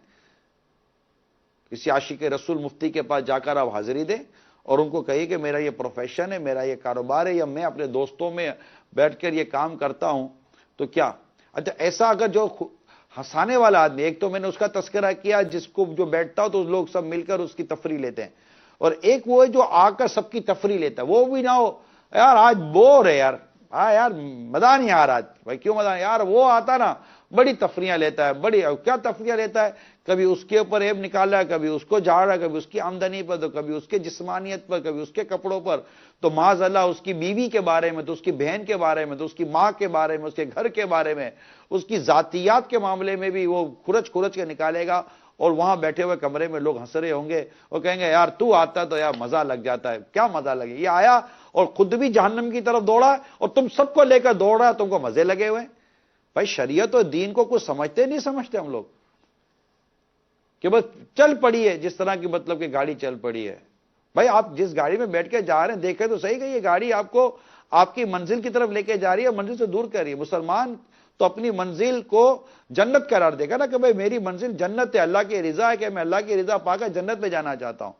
کسی عاشق رسول مفتی کے پاس جا کر آپ حاضری دیں اور ان کو کہیے کہ میرا یہ پروفیشن ہے، میرا یہ کاروبار ہے، یا میں اپنے دوستوں میں بیٹھ کر یہ کام کرتا ہوں، تو کیا اچھا ایسا اگر جو ہنسانے والا آدمی، ایک تو میں نے اس کا تذکرہ کیا جس کو جو بیٹھتا ہو تو لوگ سب مل کر اس کی تفریح لیتے ہیں، اور ایک وہ ہے جو آ کر سب کی تفریح لیتا ہے، وہ بھی نہ ہو یار آج بور ہے یار، ہاں یار مزہ نہیں آ رہا آج، بھائی کیوں مزہ نہیں یار، وہ آتا نا بڑی تفریحاں لیتا ہے، بڑی کیا تفریحاں لیتا ہے، کبھی اس کے اوپر عیب نکال رہا ہے، کبھی اس کو جھاڑ رہا ہے، کبھی اس کی آمدنی پر، تو کبھی اس کے جسمانیت پر، کبھی اس کے کپڑوں پر، تو معاذ اللہ اس کی بیوی کے بارے میں، تو اس کی بہن کے بارے میں، تو اس کی ماں کے بارے میں، اس کے گھر کے بارے میں، اس کی ذاتیات کے معاملے میں بھی وہ کھرچ کے نکالے گا، اور وہاں بیٹھے ہوئے کمرے میں لوگ ہنس رہے ہوں گے اور کہیں گے یار تو آتا تو یار مزہ لگ جاتا ہے۔ کیا مزہ لگے، یہ آیا اور خود بھی جہنم کی طرف دوڑا اور تم سب کو لے کر دوڑ رہا ہے، تم کو مزے لگے ہوئے۔ بھائی شریعت اور دین کو کچھ سمجھتے نہیں سمجھتے ہم لوگ کہ بس چل پڑی ہے، جس طرح کی مطلب کہ گاڑی چل پڑی ہے۔ بھائی آپ جس گاڑی میں بیٹھ کے جا رہے ہیں دیکھیں تو صحیح کہ یہ گاڑی آپ کو آپ کی منزل کی طرف لے کے جا رہی ہے، منزل سے دور کر رہی ہے۔ مسلمان تو اپنی منزل کو جنت قرار دے گا نا کہ بھائی میری منزل جنت ہے، اللہ کی رضا ہے، کہ میں اللہ کی رضا پا کر جنت میں جانا چاہتا ہوں۔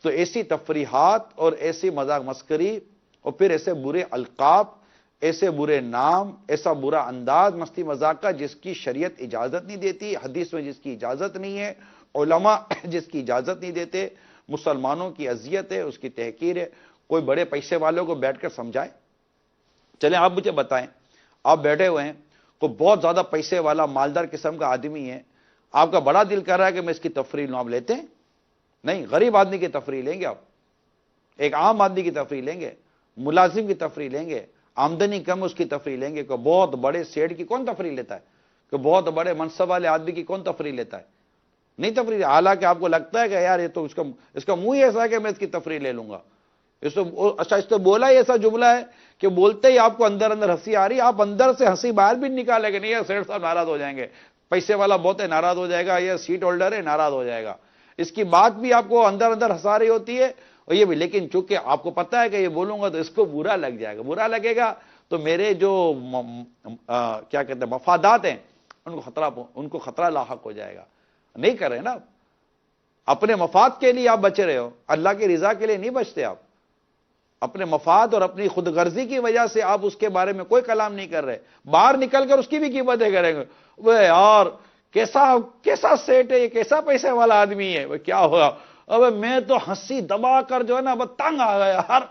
تو ایسی تفریحات اور ایسی مذاق مسکری اور پھر ایسے برے القاب، ایسے برے نام، ایسا برا انداز مستی مذاق کا جس کی شریعت اجازت نہیں دیتی، حدیث میں جس کی اجازت نہیں ہے، علماء جس کی اجازت نہیں دیتے، مسلمانوں کی اذیت ہے، اس کی تحقیر ہے۔ کوئی بڑے پیسے والوں کو بیٹھ کر سمجھائے۔ چلیں آپ مجھے بتائیں، آپ بیٹھے ہوئے ہیں، کوئی بہت زیادہ پیسے والا مالدار قسم کا آدمی ہے، آپ کا بڑا دل کر رہا ہے کہ میں اس کی تفریح لوں، آپ لیتے ہیں؟ نہیں، غریب آدمی کی تفریح لیں گے آپ، ایک عام آدمی کی تفریح لیں گے، ملازم کی تفریح لیں گے، آمدنی کم اس کی تفریح لیں گے۔ کہ بہت بڑے سیٹ کی کون تفریح لیتا ہے؟ کہ بہت بڑے منصب والے آدمی کی کون تفریح لیتا ہے؟ نہیں تفریح، حالانکہ آپ کو لگتا ہے کہ یار یہ تو اس کا منہ ہی ایسا ہے کہ میں اس کی تفریح لے لوں گا۔ اچھا اس نے بولا ہی ایسا جملہ ہے کہ بولتے ہی آپ کو اندر ہنسی آ رہی، آپ اندر سے ہنسی باہر بھی نکالے گا نہیں، یار سیٹ صاحب ناراض ہو جائیں گے، پیسے والا بہت ہے ناراض ہو جائے گا، یہ سیٹ ہولڈر ہے ناراض ہو جائے گا۔ اس کی بات بھی آپ کو اندر ہنسا رہی ہوتی ہے اور یہ بھی، لیکن چونکہ آپ کو پتا ہے کہ یہ بولوں گا تو اس کو برا لگ جائے گا، برا لگے گا تو میرے جو کیا کہتے ہیں مفادات ہیں ان کو خطرہ لاحق ہو جائے گا۔ نہیں کر رہے نا، اپنے مفاد کے لیے آپ بچ رہے ہو، اللہ کی رضا کے لیے نہیں بچتے آپ۔ اپنے مفاد اور اپنی خود غرضی کی وجہ سے آپ اس کے بارے میں کوئی کلام نہیں کر رہے، باہر نکل کر اس کی بھی قیمتیں کریں گے، وہ یار کیسا سیٹ ہے، یہ کیسا پیسے والا آدمی ہے، وہ کیا ہوگا، اب میں تو ہنسی دبا کر جو ہے نا بس تنگ آ گیا یار،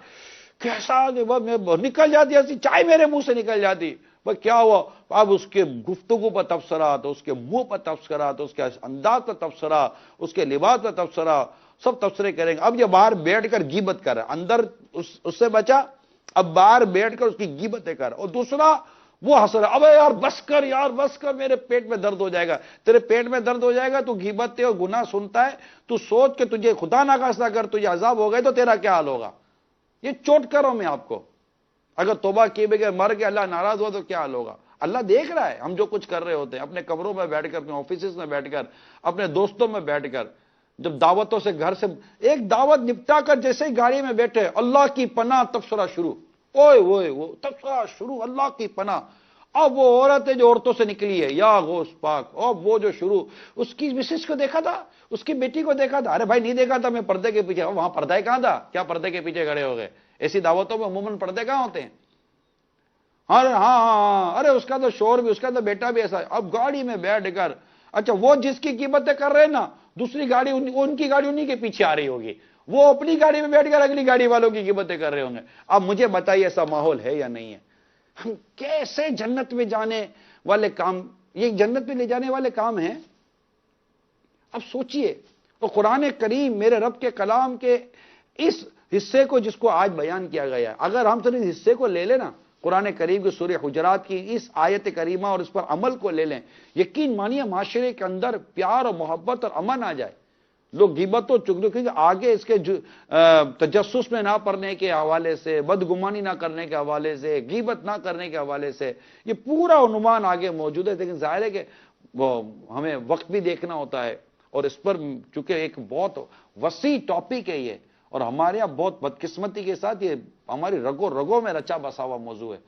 کیسا میں نکل جاتی ہنسی، چائے میرے منہ سے نکل جاتی، وہ کیا ہوا؟ اب اس کے گفتگو پر تبصرہ، تو اس کے منہ پر تبصرہ، تو اس کے انداز پر تبصرہ، اس کے لباس پر تبصرہ، سب تبصرے کریں گے۔ اب یہ باہر بیٹھ کر غیبت کر رہا ہے، اندر اس سے بچا، اب باہر بیٹھ کر اس کی غیبتیں کر، اور دوسرا وہ ہنس رہا، اب یار بس کر میرے پیٹ میں درد ہو جائے گا، تیرے پیٹ میں درد ہو جائے گا، تو غیبتیں اور گناہ سنتا ہے، تو سوچ کہ تجھے خدا ناخواستہ اگر تجھے عذاب ہو گئے تو تیرا کیا حال ہوگا۔ یہ چوٹ کرو میں آپ کو، اگر توبہ کیے بغیر مر کے اللہ ناراض ہوا تو کیا حال ہوگا۔ اللہ دیکھ رہا ہے ہم جو کچھ کر رہے ہوتے ہیں، اپنے کمروں میں بیٹھ کر، اپنے آفیسز میں بیٹھ کر، اپنے دوستوں میں بیٹھ کر، جب دعوتوں سے گھر سے ایک دعوت نپٹا کر جیسے ہی گاڑی میں بیٹھے، اللہ کی پناہ تبصرہ شروع، اوئے وہ تبصرہ شروع، اللہ کی پناہ، اب وہ عورت ہے جو عورتوں سے نکلی ہے، یا غوث پاک، اب وہ جو شروع اس کی مسز کو دیکھا تھا، اس کی بیٹی کو دیکھا تھا، ارے بھائی نہیں دیکھا تھا، میں پردے کے پیچھے، وہاں پردہ کہاں تھا؟ کیا پردے کے پیچھے کھڑے ہو گئے؟ ایسی دعوتوں میں عموماً پردے کہاں ہوتے ہیں؟ ہاں ہاں ہاں، ارے اس کا تو شور بھی، اس کا تو بیٹا بھی ایسا، اب گاڑی میں بیٹھ کر، اچھا وہ جس کی قیمتیں کر رہے ہیں نا، دوسری گاڑی ان کی گاڑی انہی کے پیچھے آ رہی ہوگی، وہ اپنی گاڑی میں بیٹھ کر اگلی گاڑی والوں کی قیمتیں کر رہے ہوں گے۔ اب مجھے بتائیے ایسا ماحول ہے یا نہیں ہے؟ ہم کیسے جنت میں جانے والے کام، یہ جنت میں لے جانے والے کام ہیں؟ اب سوچئے، اور قرآن کریم میرے رب کے کلام کے اس حصے کو جس کو آج بیان کیا گیا ہے، اگر ہم صرف اس حصے کو لے لیں نا، قرآن کریم کی سورہ حجرات کی اس آیت کریمہ اور اس پر عمل کو لے لیں، یقین مانیے معاشرے کے اندر پیار اور محبت اور امن آ جائے۔ لوگ غیبت و چغلی کے آگے اس کے تجسس میں نہ پڑنے کے حوالے سے، بدگمانی نہ کرنے کے حوالے سے، غیبت نہ کرنے کے حوالے سے، یہ پورا عنوان آگے موجود ہے، لیکن ظاہر ہے کہ وہ ہمیں وقت بھی دیکھنا ہوتا ہے، اور اس پر چونکہ ایک بہت وسیع ٹاپک ہے یہ، اور ہمارے یہاں بہت بدقسمتی کے ساتھ یہ ہماری رگوں رگوں میں رچا بسا ہوا موضوع ہے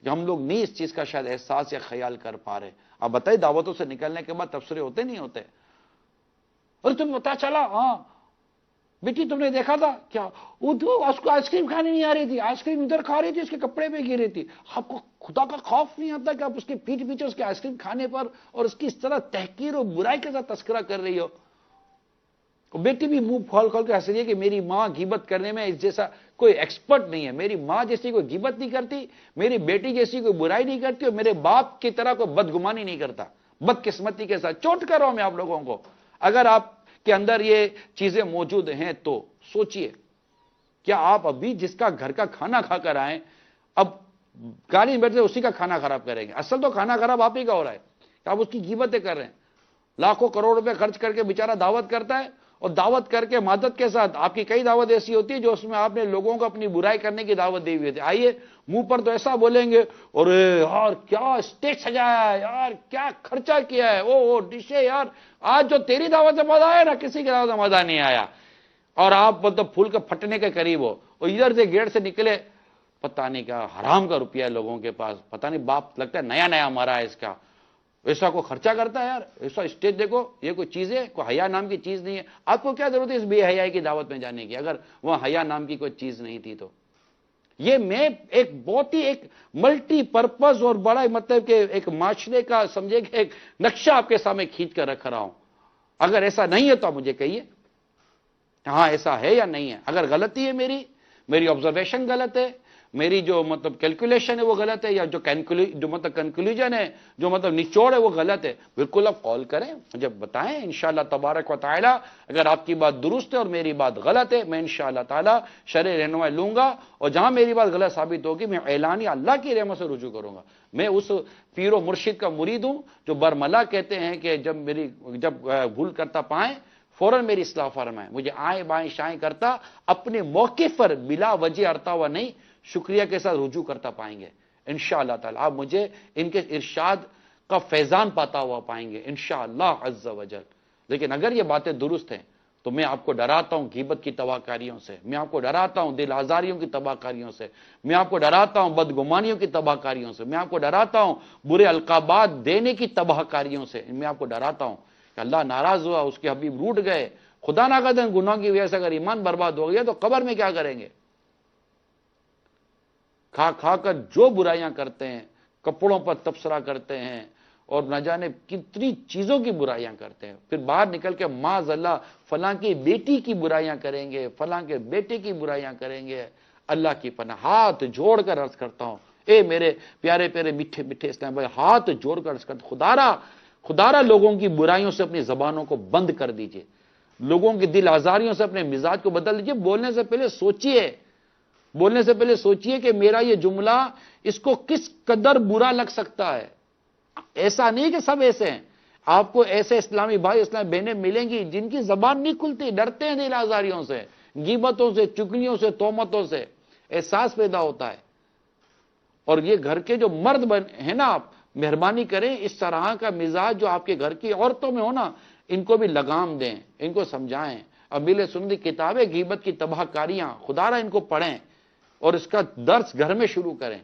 کہ ہم لوگ نہیں اس چیز کا شاید احساس یا خیال کر پا رہے۔ اب بتائیے دعوتوں سے نکلنے کے بعد تبصرے ہوتے نہیں ہوتے؟ اور تم پتا چلا، ہاں بیٹی تم نے دیکھا تھا کیا، اس کو آئس کریم کھانے نہیں آ رہی تھی، آئس کریم ادھر کھا رہی تھی، اس کے کپڑے پہ گر رہی تھی۔ آپ کو خدا کا خوف نہیں آتا کہ آپ اس کے پیٹھ پیچھے اس کے آئس کریم کھانے پر اور اس کی اس طرح تحقیر اور برائی کے ساتھ تذکرہ کر رہی ہو؟ بیٹی بھی منہ کھول کھول کے ہنس رہی ہے کہ میری ماں غیبت کرنے میں اس جیسا کوئی ایکسپرٹ نہیں ہے، میری ماں جیسی کوئی غیبت نہیں کرتی، میری بیٹی جیسی کوئی برائی نہیں کرتی، اور میرے باپ کی طرح کوئی بدگمانی نہیں کرتا۔ بدقسمتی کے ساتھ چوٹ کر رہا ہوں میں آپ لوگوں کو۔ اگر آپ کے اندر یہ چیزیں موجود ہیں تو سوچئے، کیا آپ ابھی جس کا گھر کا کھانا کھا کر آئیں، اب گاڑی میں بیٹھے اسی کا کھانا خراب کریں گے؟ اصل تو کھانا خراب آپ ہی کا ہو رہا ہے کہ آپ اس کی غیبتیں کر رہے ہیں۔ لاکھوں کروڑ روپے خرچ کر کے بیچارہ دعوت کرتا ہے، اور دعوت کر کے مدد کے ساتھ آپ کی کئی دعوت ایسی ہوتی ہے جو اس میں آپ نے لوگوں کو اپنی برائی کرنے کی دعوت دی ہوئی تھی، آئیے منہ پر تو ایسا بولیں گے، اور یار کیا اسٹیج سجایا ہے، یار کیا خرچہ کیا ہے، او ڈشے، یار آج جو تیری دعوت سے مزہ آیا نا کسی کی دعوت سے مزہ نہیں آیا، اور آپ مطلب پھول کے پھٹنے کے قریب ہو، اور ادھر سے گیٹ سے نکلے پتہ نہیں کیا حرام کا روپیہ ہے لوگوں کے پاس، پتہ نہیں باپ لگتا ہے نیا نیا مارا ہے اس کا، ایسا کو خرچہ کرتا ہے یار، ایسا اسٹیج دیکھو، یہ کوئی چیز ہے؟ کوئی حیا نام کی چیز نہیں ہے۔ آپ کو کیا ضرورت ہے اس بے حیائی کی دعوت میں جانے کی اگر وہاں حیا نام کی کوئی چیز نہیں تھی تو؟ یہ میں ایک بہت ہی ایک ملٹی پرپز اور بڑا مطلب کہ ایک معاشرے کا سمجھے کہ ایک نقشہ آپ کے سامنے کھینچ کر رکھ رہا ہوں۔ اگر ایسا نہیں ہے تو آپ مجھے کہیے ہاں ایسا ہے یا نہیں ہے۔ اگر غلطی ہے میری آبزرویشن غلط ہے، میری جو مطلب کیلکولیشن ہے وہ غلط ہے، یا جو مطلب کنکلوژن ہے، جو مطلب نچوڑ ہے وہ غلط ہے، بالکل آپ کال کریں، مجھے بتائیں، انشاءاللہ تبارک و تعالی اگر آپ کی بات درست ہے اور میری بات غلط ہے، میں انشاءاللہ تعالی شرع رہنمائی لوں گا، اور جہاں میری بات غلط ثابت ہوگی میں اعلانیہ اللہ کی رحمت سے رجوع کروں گا۔ میں اس پیر و مرشد کا مرید ہوں جو برملا کہتے ہیں کہ جب بھول کرتا پائیں فوراً میری اصلاح فرمائیں، مجھے آئیں بائیں شائیں کرتا اپنے موقع پر بلا وجہ ارتا ہوا نہیں، شکریہ کے ساتھ رجوع کرتا پائیں گے انشاءاللہ تعالی۔ آپ مجھے ان کے ارشاد کا فیضان پاتا ہوا پائیں گے انشاءاللہ عز و جل۔ لیکن اگر یہ باتیں درست ہیں تو میں آپ کو ڈراتا ہوں غیبت کی تباہ کاریوں سے، میں آپ کو ڈراتا ہوں دل آزاریوں کی تباہ کاریوں سے، میں آپ کو ڈراتا ہوں بدگمانیوں کی تباہ کاریوں سے، میں آپ کو ڈراتا ہوں برے القابات دینے کی تباہ کاریوں سے، میں آپ کو ڈراتا ہوں کہ اللہ ناراض ہوا، اس کے حبیب روٹ گئے، خدا نہ کرے گناہ کی وجہ سے اگر ایمان برباد ہو گیا تو قبر میں کیا کریں گے؟ کھا کھا کر جو برائیاں کرتے ہیں، کپڑوں پر تبصرہ کرتے ہیں اور نہ جانے کتنی چیزوں کی برائیاں کرتے ہیں، پھر باہر نکل کے معاذ اللہ فلاں کی بیٹی کی برائیاں کریں گے، فلاں کے بیٹے کی برائیاں کریں گے۔ اللہ کی پناہ ہاتھ جوڑ کر عرض کرتا ہوں، اے میرے پیارے پیارے میٹھے میٹھے اسلام بھائی، ہاتھ جوڑ کر عرض کرتا ہوں، خدارا لوگوں کی برائیوں سے اپنی زبانوں کو بند کر دیجئے، لوگوں کی دل آزاریوں سے اپنے مزاج کو بدل دیجئے۔ بولنے سے پہلے سوچئے کہ میرا یہ جملہ اس کو کس قدر برا لگ سکتا ہے۔ ایسا نہیں کہ سب ایسے ہیں، آپ کو ایسے اسلامی بھائی اسلامی بہنیں ملیں گی جن کی زبان نہیں کھلتی، ڈرتے ہیں دل آزاریوں سے، غیبتوں سے، چگلیوں سے، تہمتوں سے، احساس پیدا ہوتا ہے۔ اور یہ گھر کے جو مرد ہیں نا، آپ مہربانی کریں اس طرح کا مزاج جو آپ کے گھر کی عورتوں میں ہو نا، ان کو بھی لگام دیں، ان کو سمجھائیں۔ اب ملے سنتی کتابیں غیبت کی تباہ کاریاں، خدا را ان کو پڑھیں اور اس کا درس گھر میں شروع کریں۔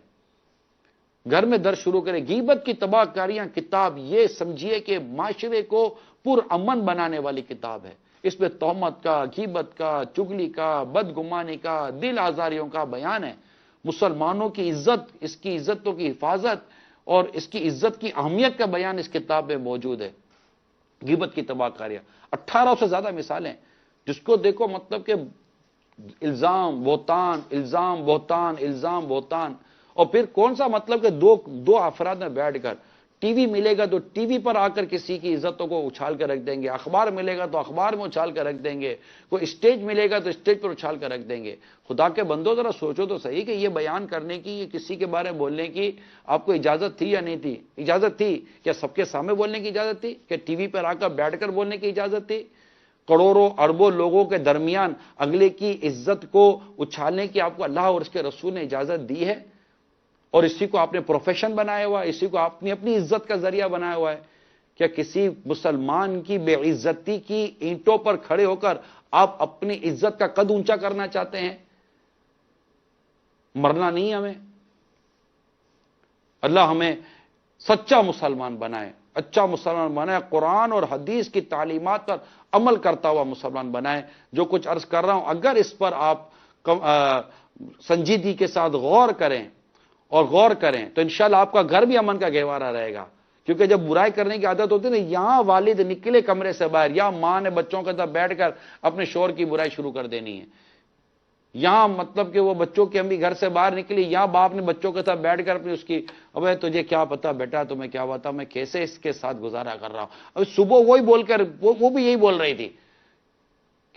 گھر میں درس شروع کریں. غیبت کی تباہ کاریاں کتاب یہ سمجھیے کہ معاشرے کو پرامن بنانے والی کتاب ہے. اس میں تہمت کا، غیبت کا، چگلی کا، بدگمانی کا، دل آزاریوں کا بیان ہے. مسلمانوں کی عزت، اس کی عزتوں کی حفاظت اور اس کی عزت کی اہمیت کا بیان اس کتاب میں موجود ہے. غیبت کی تباہ کاریاں 18 سے زیادہ مثالیں، جس کو دیکھو مطلب کہ الزام بہتان، الزام بہتان، الزام بہتان. اور پھر کون سا مطلب کہ دو افراد میں بیٹھ کر ٹی وی ملے گا تو ٹی وی پر آ کر کسی کی عزتوں کو اچھال کر رکھ دیں گے، اخبار ملے گا تو اخبار میں اچھال کر رکھ دیں گے، کوئی اسٹیج ملے گا تو اسٹیج پر اچھال کر رکھ دیں گے. خدا کے بندو ذرا سوچو تو صحیح کہ یہ بیان کرنے کی، یہ کسی کے بارے میں بولنے کی آپ کو اجازت تھی یا نہیں تھی؟ اجازت تھی. کیا سب کے سامنے بولنے کی اجازت تھی؟ کہ ٹی وی پر آ کر بیٹھ کر بولنے کی اجازت تھی؟ کروڑوں اربوں لوگوں کے درمیان اگلے کی عزت کو اچھالنے کی آپ کو اللہ اور اس کے رسول نے اجازت دی ہے؟ اور اسی کو آپ نے پروفیشن بنایا ہوا ہے، اسی کو آپ نے اپنی عزت کا ذریعہ بنایا ہوا ہے. کیا کسی مسلمان کی بے عزتی کی اینٹوں پر کھڑے ہو کر آپ اپنی عزت کا قد اونچا کرنا چاہتے ہیں؟ مرنا نہیں ہمیں. اللہ ہمیں سچا مسلمان بنائے، اچھا مسلمان بنائے، قرآن اور حدیث کی تعلیمات پر عمل کرتا ہوا مسلمان بنائے. جو کچھ عرض کر رہا ہوں اگر اس پر آپ سنجیدگی کے ساتھ غور کریں تو انشاءاللہ آپ کا گھر بھی امن کا گہوارہ رہے گا. کیونکہ جب برائی کرنے کی عادت ہوتی ہے نا، یہاں والد نکلے کمرے سے باہر، یا ماں نے بچوں کے ساتھ بیٹھ کر اپنے شوہر کی برائی شروع کر دینی ہے. یہاں مطلب کہ وہ بچوں کی امی گھر سے باہر نکلی، یہاں باپ نے بچوں کے ساتھ بیٹھ کر اپنی اس کی، ابے تجھے کیا پتا بیٹا، تمہیں کیا پتا میں کیسے اس کے ساتھ گزارا کر رہا ہوں. ابھی صبح وہی بول کر وہ بھی یہی بول رہی تھی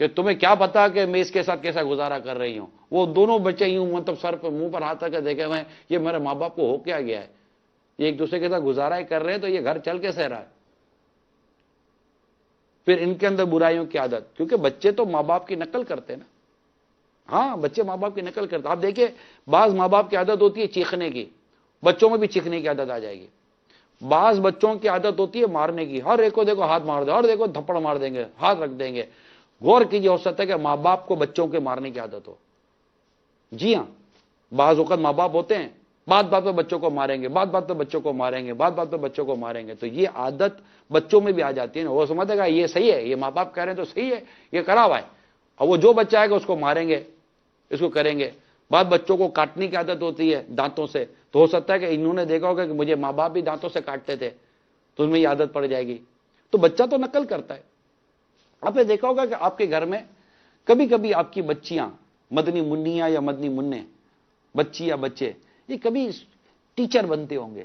کہ تمہیں کیا پتا کہ میں اس کے ساتھ کیسا گزارا کر رہی ہوں. وہ دونوں بچے یوں مطلب سر پہ منہ پر ہاتھ رکھ کے دیکھے میں، یہ میرے ماں باپ کو ہو کیا گیا ہے، یہ ایک دوسرے کے ساتھ گزارا ہی کر رہے ہیں تو یہ گھر چل کیسے رہا ہے. پھر ان کے اندر برائیوں کی عادت، کیونکہ بچے تو ماں باپ کی نقل کرتے ہیں نا. ہاں بچے ماں باپ کی نقل کرتے. آپ دیکھیں بعض ماں باپ کی عادت ہوتی ہے چیخنے کی، بچوں میں بھی چیخنے کی عادت آ جائے گی. بعض بچوں کی عادت ہوتی ہے مارنے کی، ہر ایک کو دیکھو ہاتھ مار دیں، اور دیکھو تھپڑ مار دیں گے، ہاتھ رکھ دیں گے. غور کیجیے، ہو سکتا ہے کہ ماں باپ کو بچوں کے مارنے کی عادت ہو. جی ہاں، بعض اوقات ماں باپ ہوتے ہیں بات بات پہ بچوں کو ماریں گے، بات بات پہ بچوں کو ماریں گے، بات بات پہ بچوں کو ماریں گے. تو یہ عادت بچوں میں بھی آ جاتی ہے نا. وہ سمجھے گا یہ صحیح ہے، یہ ماں باپ کہہ رہے ہیں تو صحیح ہے، یہ کرا ہوا ہے. اور وہ جو بچہ آئے گا اس کو ماریں گے، اس کو کریں گے. بعض بچوں کو کاٹنے کی عادت ہوتی ہے دانتوں سے، تو ہو سکتا ہے کہ انہوں نے دیکھا ہوگا کہ مجھے ماں باپ بھی دانتوں سے کاٹتے تھے، تو ان میں یہ عادت پڑ جائے گی. تو بچہ تو نقل کرتا ہے. آپ نے دیکھا ہوگا کہ آپ کے گھر میں کبھی کبھی آپ کی بچیاں، مدنی منیاں یا مدنی منع، بچی یا بچے، یہ کبھی ٹیچر بنتے ہوں گے،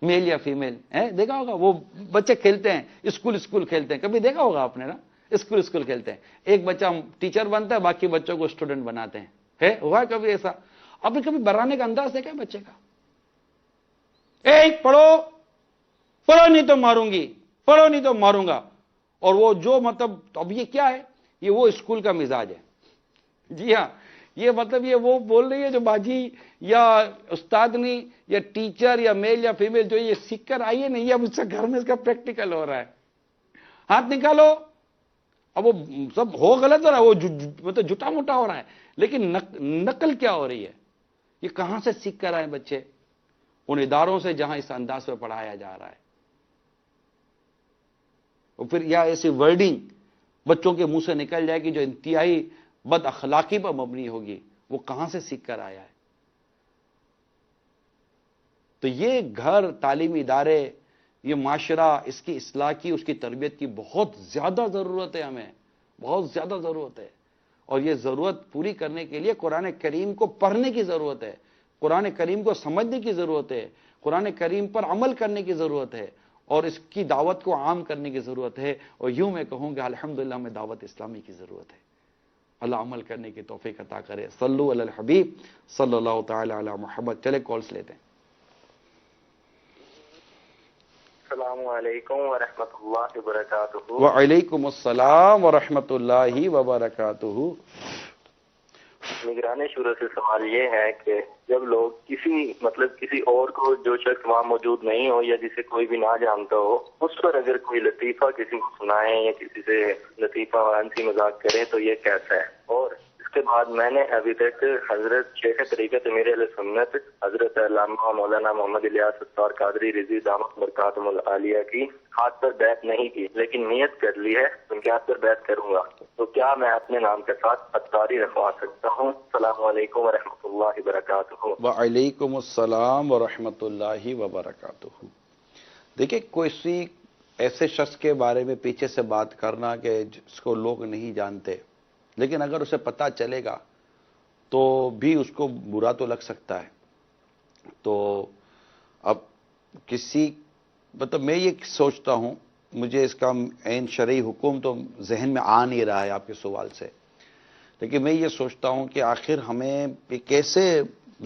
میل یا فیمیل. دیکھا ہوگا وہ بچے کھیلتے ہیں، اسکول کھیلتے ہیں، کبھی دیکھا ہوگا آپ نے نا، اسکول کھیلتے ہیں. ایک بچہ ٹیچر بنتا ہے، باقی بچوں کو اسٹوڈنٹ بناتے ہیں. ہوا ہے کبھی ایسا؟ آپ نے کبھی برانے کا انداز دیکھا ہے بچے کا؟ پڑھو نہیں تو ماروں گی، پڑھو نہیں تو ماروں گا. اور وہ جو مطلب اب یہ کیا ہے، یہ وہ اسکول کا مزاج ہے. جی ہاں، یہ مطلب یہ وہ بول رہی ہے جو باجی یا استاد نہیں یا ٹیچر یا میل یا فیمیل جو یہ سیکھ کر آئی ہے نہیں، اب اس سے گھر میں اس کا پریکٹیکل ہو رہا ہے. ہاتھ نکالو. اب وہ سب ہو غلط ہو رہا ہے، وہ مطلب جھوٹا موٹا ہو رہا ہے، لیکن نقل کیا ہو رہی ہے؟ یہ کہاں سے سیکھ کر آئے بچے؟ ان اداروں سے جہاں اس انداز پہ پڑھایا جا رہا ہے. اور پھر یا ایسی ورڈنگ بچوں کے منہ سے نکل جائے گی جو انتہائی بد اخلاقی پر مبنی ہوگی، وہ کہاں سے سیکھ کر آیا ہے؟ تو یہ گھر، تعلیمی ادارے، یہ معاشرہ، اس کی اصلاح کی، اس کی تربیت کی بہت زیادہ ضرورت ہے، ہمیں بہت زیادہ ضرورت ہے. اور یہ ضرورت پوری کرنے کے لیے قرآن کریم کو پڑھنے کی ضرورت ہے، قرآن کریم کو سمجھنے کی ضرورت ہے، قرآن کریم پر عمل کرنے کی ضرورت ہے، اور اس کی دعوت کو عام کرنے کی ضرورت ہے. اور یوں میں کہوں گا الحمدللہ ہمیں دعوت اسلامی کی ضرورت ہے. اللہ عمل کرنے کی توفیق عطا کرے. صلو علی الحبیب صلی اللہ تعالی علی محمد. چلے کالز لیتے ہیں. السلام علیکم ورحمۃ اللہ وبرکاتہ. وعلیکم السلام ورحمۃ اللہ وبرکاتہ. نگران شورا سے سوال یہ ہے کہ جب لوگ کسی اور کو، جو شخص وہاں موجود نہیں ہو یا جسے کوئی بھی نہ جانتا ہو، اس پر اگر کوئی لطیفہ کسی کو سنائیں یا کسی سے لطیفہ ہنسی مذاق کریں تو یہ کیسا ہے؟ اور اس کے بعد میں نے ابھی تک حضرت شیخ طریقت امیر اہل سنت حضرت علامہ مولانا محمد الیاس ستار قادری رضی دامت برکاتہم العالیہ کی ہاتھ پر بیعت نہیں کی، لیکن نیت کر لی ہے ان کے ہاتھ پر بیعت کروں گا، تو کیا میں اپنے نام کے ساتھ اتاری رکھوا سکتا ہوں؟ السلام علیکم ورحمۃ اللہ وبرکاتہ۔ وعلیکم السلام ورحمۃ اللہ وبرکاتہ۔ دیکھیں، کوئی ایسے شخص کے بارے میں پیچھے سے بات کرنا کہ جس کو لوگ نہیں جانتے، لیکن اگر اسے پتہ چلے گا تو بھی اس کو برا تو لگ سکتا ہے۔ تو اب میں یہ سوچتا ہوں، مجھے اس کا عین شرعی حکم تو ذہن میں آ نہیں رہا ہے آپ کے سوال سے، لیکن میں یہ سوچتا ہوں کہ آخر ہمیں یہ کیسے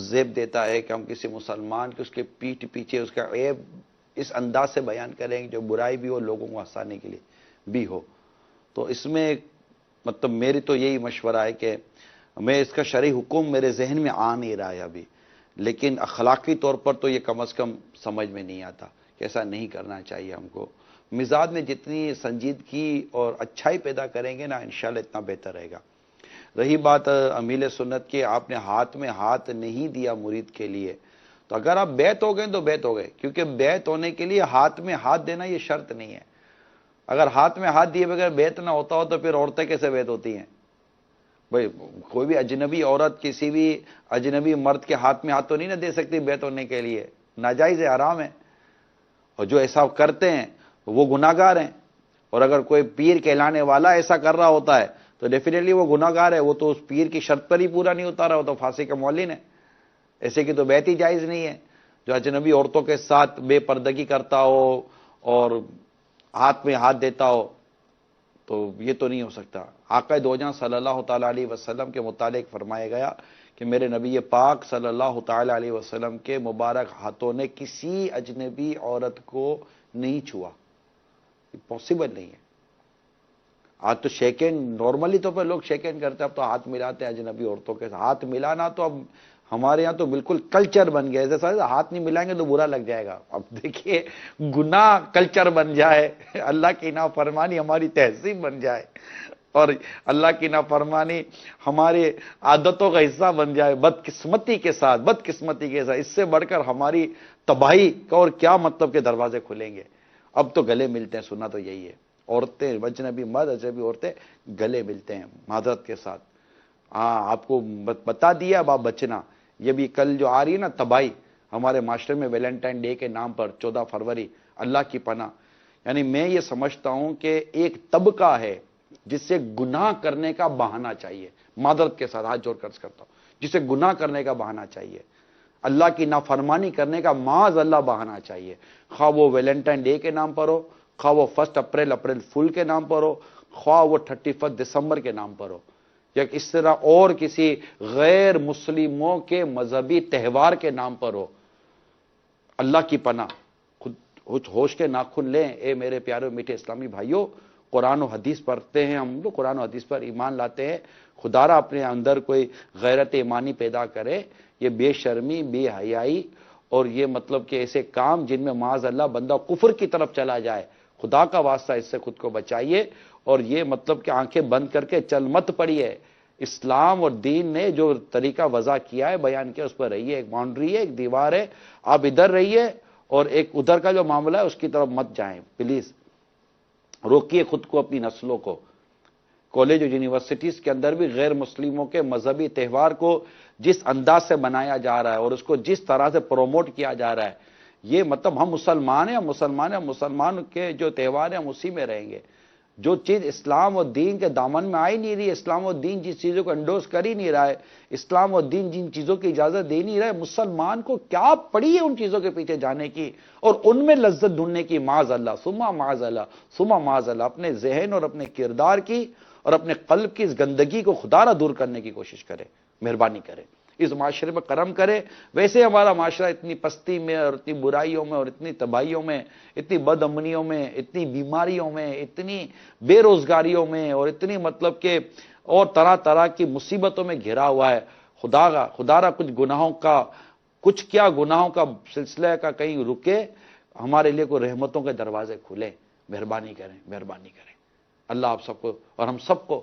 زیب دیتا ہے کہ ہم کسی مسلمان کے اس کے پیٹھ پیچھے اس کا عیب اس انداز سے بیان کریں جو برائی بھی ہو، لوگوں کو ہنسانے کے لیے بھی ہو۔ تو اس میں میری تو یہی مشورہ ہے کہ میں اس کا شرعی حکم میرے ذہن میں آ نہیں رہا ہے ابھی، لیکن اخلاقی طور پر تو یہ کم از کم سمجھ میں نہیں آتا کہ ایسا نہیں کرنا چاہیے ہم کو۔ مزاج میں جتنی سنجیدگی اور اچھائی پیدا کریں گے نا، انشاءاللہ اتنا بہتر رہے گا۔ رہی بات امیل سنت کے، آپ نے ہاتھ میں ہاتھ نہیں دیا مرید کے لیے، تو اگر آپ بیعت ہو گئے تو بیعت ہو گئے، کیونکہ بیعت ہونے کے لیے ہاتھ میں ہاتھ دینا یہ شرط نہیں ہے۔ اگر ہاتھ میں ہاتھ دیے بغیر بیعت نہ ہوتا ہو تو پھر عورتیں کیسے بیعت ہوتی ہیں؟ بھائی کوئی بھی اجنبی عورت کسی بھی اجنبی مرد کے ہاتھ میں ہاتھ تو نہیں نہ دے سکتی بیعت ہونے کے لیے، ناجائز ہے، حرام ہے۔ اور جو ایسا کرتے ہیں وہ گناہگار ہیں، اور اگر کوئی پیر کہلانے والا ایسا کر رہا ہوتا ہے تو ڈیفینیٹلی وہ گناہگار ہے، وہ تو اس پیر کی شرط پر ہی پورا نہیں اتارا، وہ تو پھانسی کا معلن ہے۔ ایسے کی تو بیعت ہی جائز نہیں ہے۔ جو اجنبی عورتوں کے ساتھ بے پردگی کرتا ہو اور ہاتھ میں ہاتھ دیتا ہو تو یہ تو نہیں ہو سکتا۔ آقا دو جہاں صلی اللہ تعالیٰ علیہ وسلم کے متعلق فرمایا گیا کہ میرے نبی پاک صلی اللہ تعالیٰ علیہ وسلم کے مبارک ہاتھوں نے کسی اجنبی عورت کو نہیں چھوا، پاسبل نہیں ہے۔ آج تو شیکن نارملی طور پر لوگ شیکن کرتے ہیں، اب تو ہاتھ ملاتے ہیں اجنبی عورتوں کے ساتھ۔ ہاتھ ملانا تو اب ہمارے ہاں تو بالکل کلچر بن گیا ہے، جیسا ہاتھ نہیں ملائیں گے تو برا لگ جائے گا۔ اب دیکھیے، گناہ کلچر بن جائے، اللہ کی نافرمانی ہماری تہذیب بن جائے، اور اللہ کی نافرمانی ہمارے عادتوں کا حصہ بن جائے بدقسمتی کے ساتھ، اس سے بڑھ کر ہماری تباہی کا اور کیا مطلب کے دروازے کھلیں گے۔ اب تو گلے ملتے ہیں، سننا تو یہی ہے، عورتیں اجنبی مرد اجنبی عورتیں گلے ملتے ہیں معذرت کے ساتھ۔ ہاں، آپ کو بتا دیا، اب آپ بچنا۔ یہ بھی کل جو آ رہی ہے نا تباہی ہمارے معاشرے میں ویلنٹائن ڈے کے نام پر 14 فروری، اللہ کی پناہ، یعنی میں یہ سمجھتا ہوں کہ ایک طبقہ ہے جس سے گناہ کرنے کا بہانہ چاہیے، معذرت کے ساتھ ہاتھ جوڑ کر کرتا ہوں، جسے گناہ کرنے کا بہانہ چاہیے، اللہ کی نافرمانی کرنے کا معاذ اللہ بہانہ چاہیے، خواہ وہ ویلنٹائن ڈے کے نام پر ہو، خواہ وہ 1 اپریل فول کے نام پر ہو، خواہ وہ 31 دسمبر کے نام پر ہو، یا اس طرح اور کسی غیر مسلموں کے مذہبی تہوار کے نام پر ہو۔ اللہ کی پناہ، خود ہوش کے ناخن لیں اے میرے پیارے میٹھے اسلامی بھائیوں۔ قرآن و حدیث پڑھتے ہیں ہم لوگ، قرآن و حدیث پر ایمان لاتے ہیں، خدا را اپنے اندر کوئی غیرت ایمانی پیدا کرے۔ یہ بے شرمی، بے حیائی اور یہ کہ ایسے کام جن میں معاذ اللہ بندہ کفر کی طرف چلا جائے، خدا کا واسطہ اس سے خود کو بچائیے۔ اور یہ کہ آنکھیں بند کر کے چل مت پڑیے، اسلام اور دین نے جو طریقہ وضع کیا ہے، بیان کیا، اس پر رہیے۔ ایک باؤنڈری ہے، ایک دیوار ہے، آپ ادھر رہیے، اور ایک ادھر کا جو معاملہ ہے اس کی طرف مت جائیں پلیز۔ روکیے خود کو، اپنی نسلوں کو۔ کالج اور یونیورسٹیز کے اندر بھی غیر مسلموں کے مذہبی تہوار کو جس انداز سے بنایا جا رہا ہے اور اس کو جس طرح سے پروموٹ کیا جا رہا ہے، یہ ہم مسلمان ہیں، مسلمان کے جو تہوار ہیں ہم اسی میں رہیں گے۔ جو چیز اسلام اور دین کے دامن میں آئی نہیں رہی، اسلام اور دین جس چیزوں کو انڈورس کر ہی نہیں رہا ہے، اسلام اور دین جن چیزوں کی اجازت دے نہیں رہا ہے، مسلمان کو کیا پڑی ہے ان چیزوں کے پیچھے جانے کی اور ان میں لذت ڈھونڈنے کی؟ معاذ اللہ ثم معاذ اللہ۔ اپنے ذہن اور اپنے کردار کی اور اپنے قلب کی اس گندگی کو خدا را دور کرنے کی کوشش کرے، مہربانی کرے، اس معاشرے میں کرم کرے۔ ویسے ہمارا معاشرہ اتنی پستی میں اور اتنی برائیوں میں اور اتنی تباہیوں میں، اتنی بد امنیوں میں، اتنی بیماریوں میں، اتنی بے روزگاریوں میں اور اتنی کہ اور طرح طرح کی مصیبتوں میں گھرا ہوا ہے۔ خدا را کچھ گناہوں کا سلسلہ کا کہیں رکے، ہمارے لیے کوئی رحمتوں کے دروازے کھلے، مہربانی کریں۔ اللہ آپ سب کو اور ہم سب کو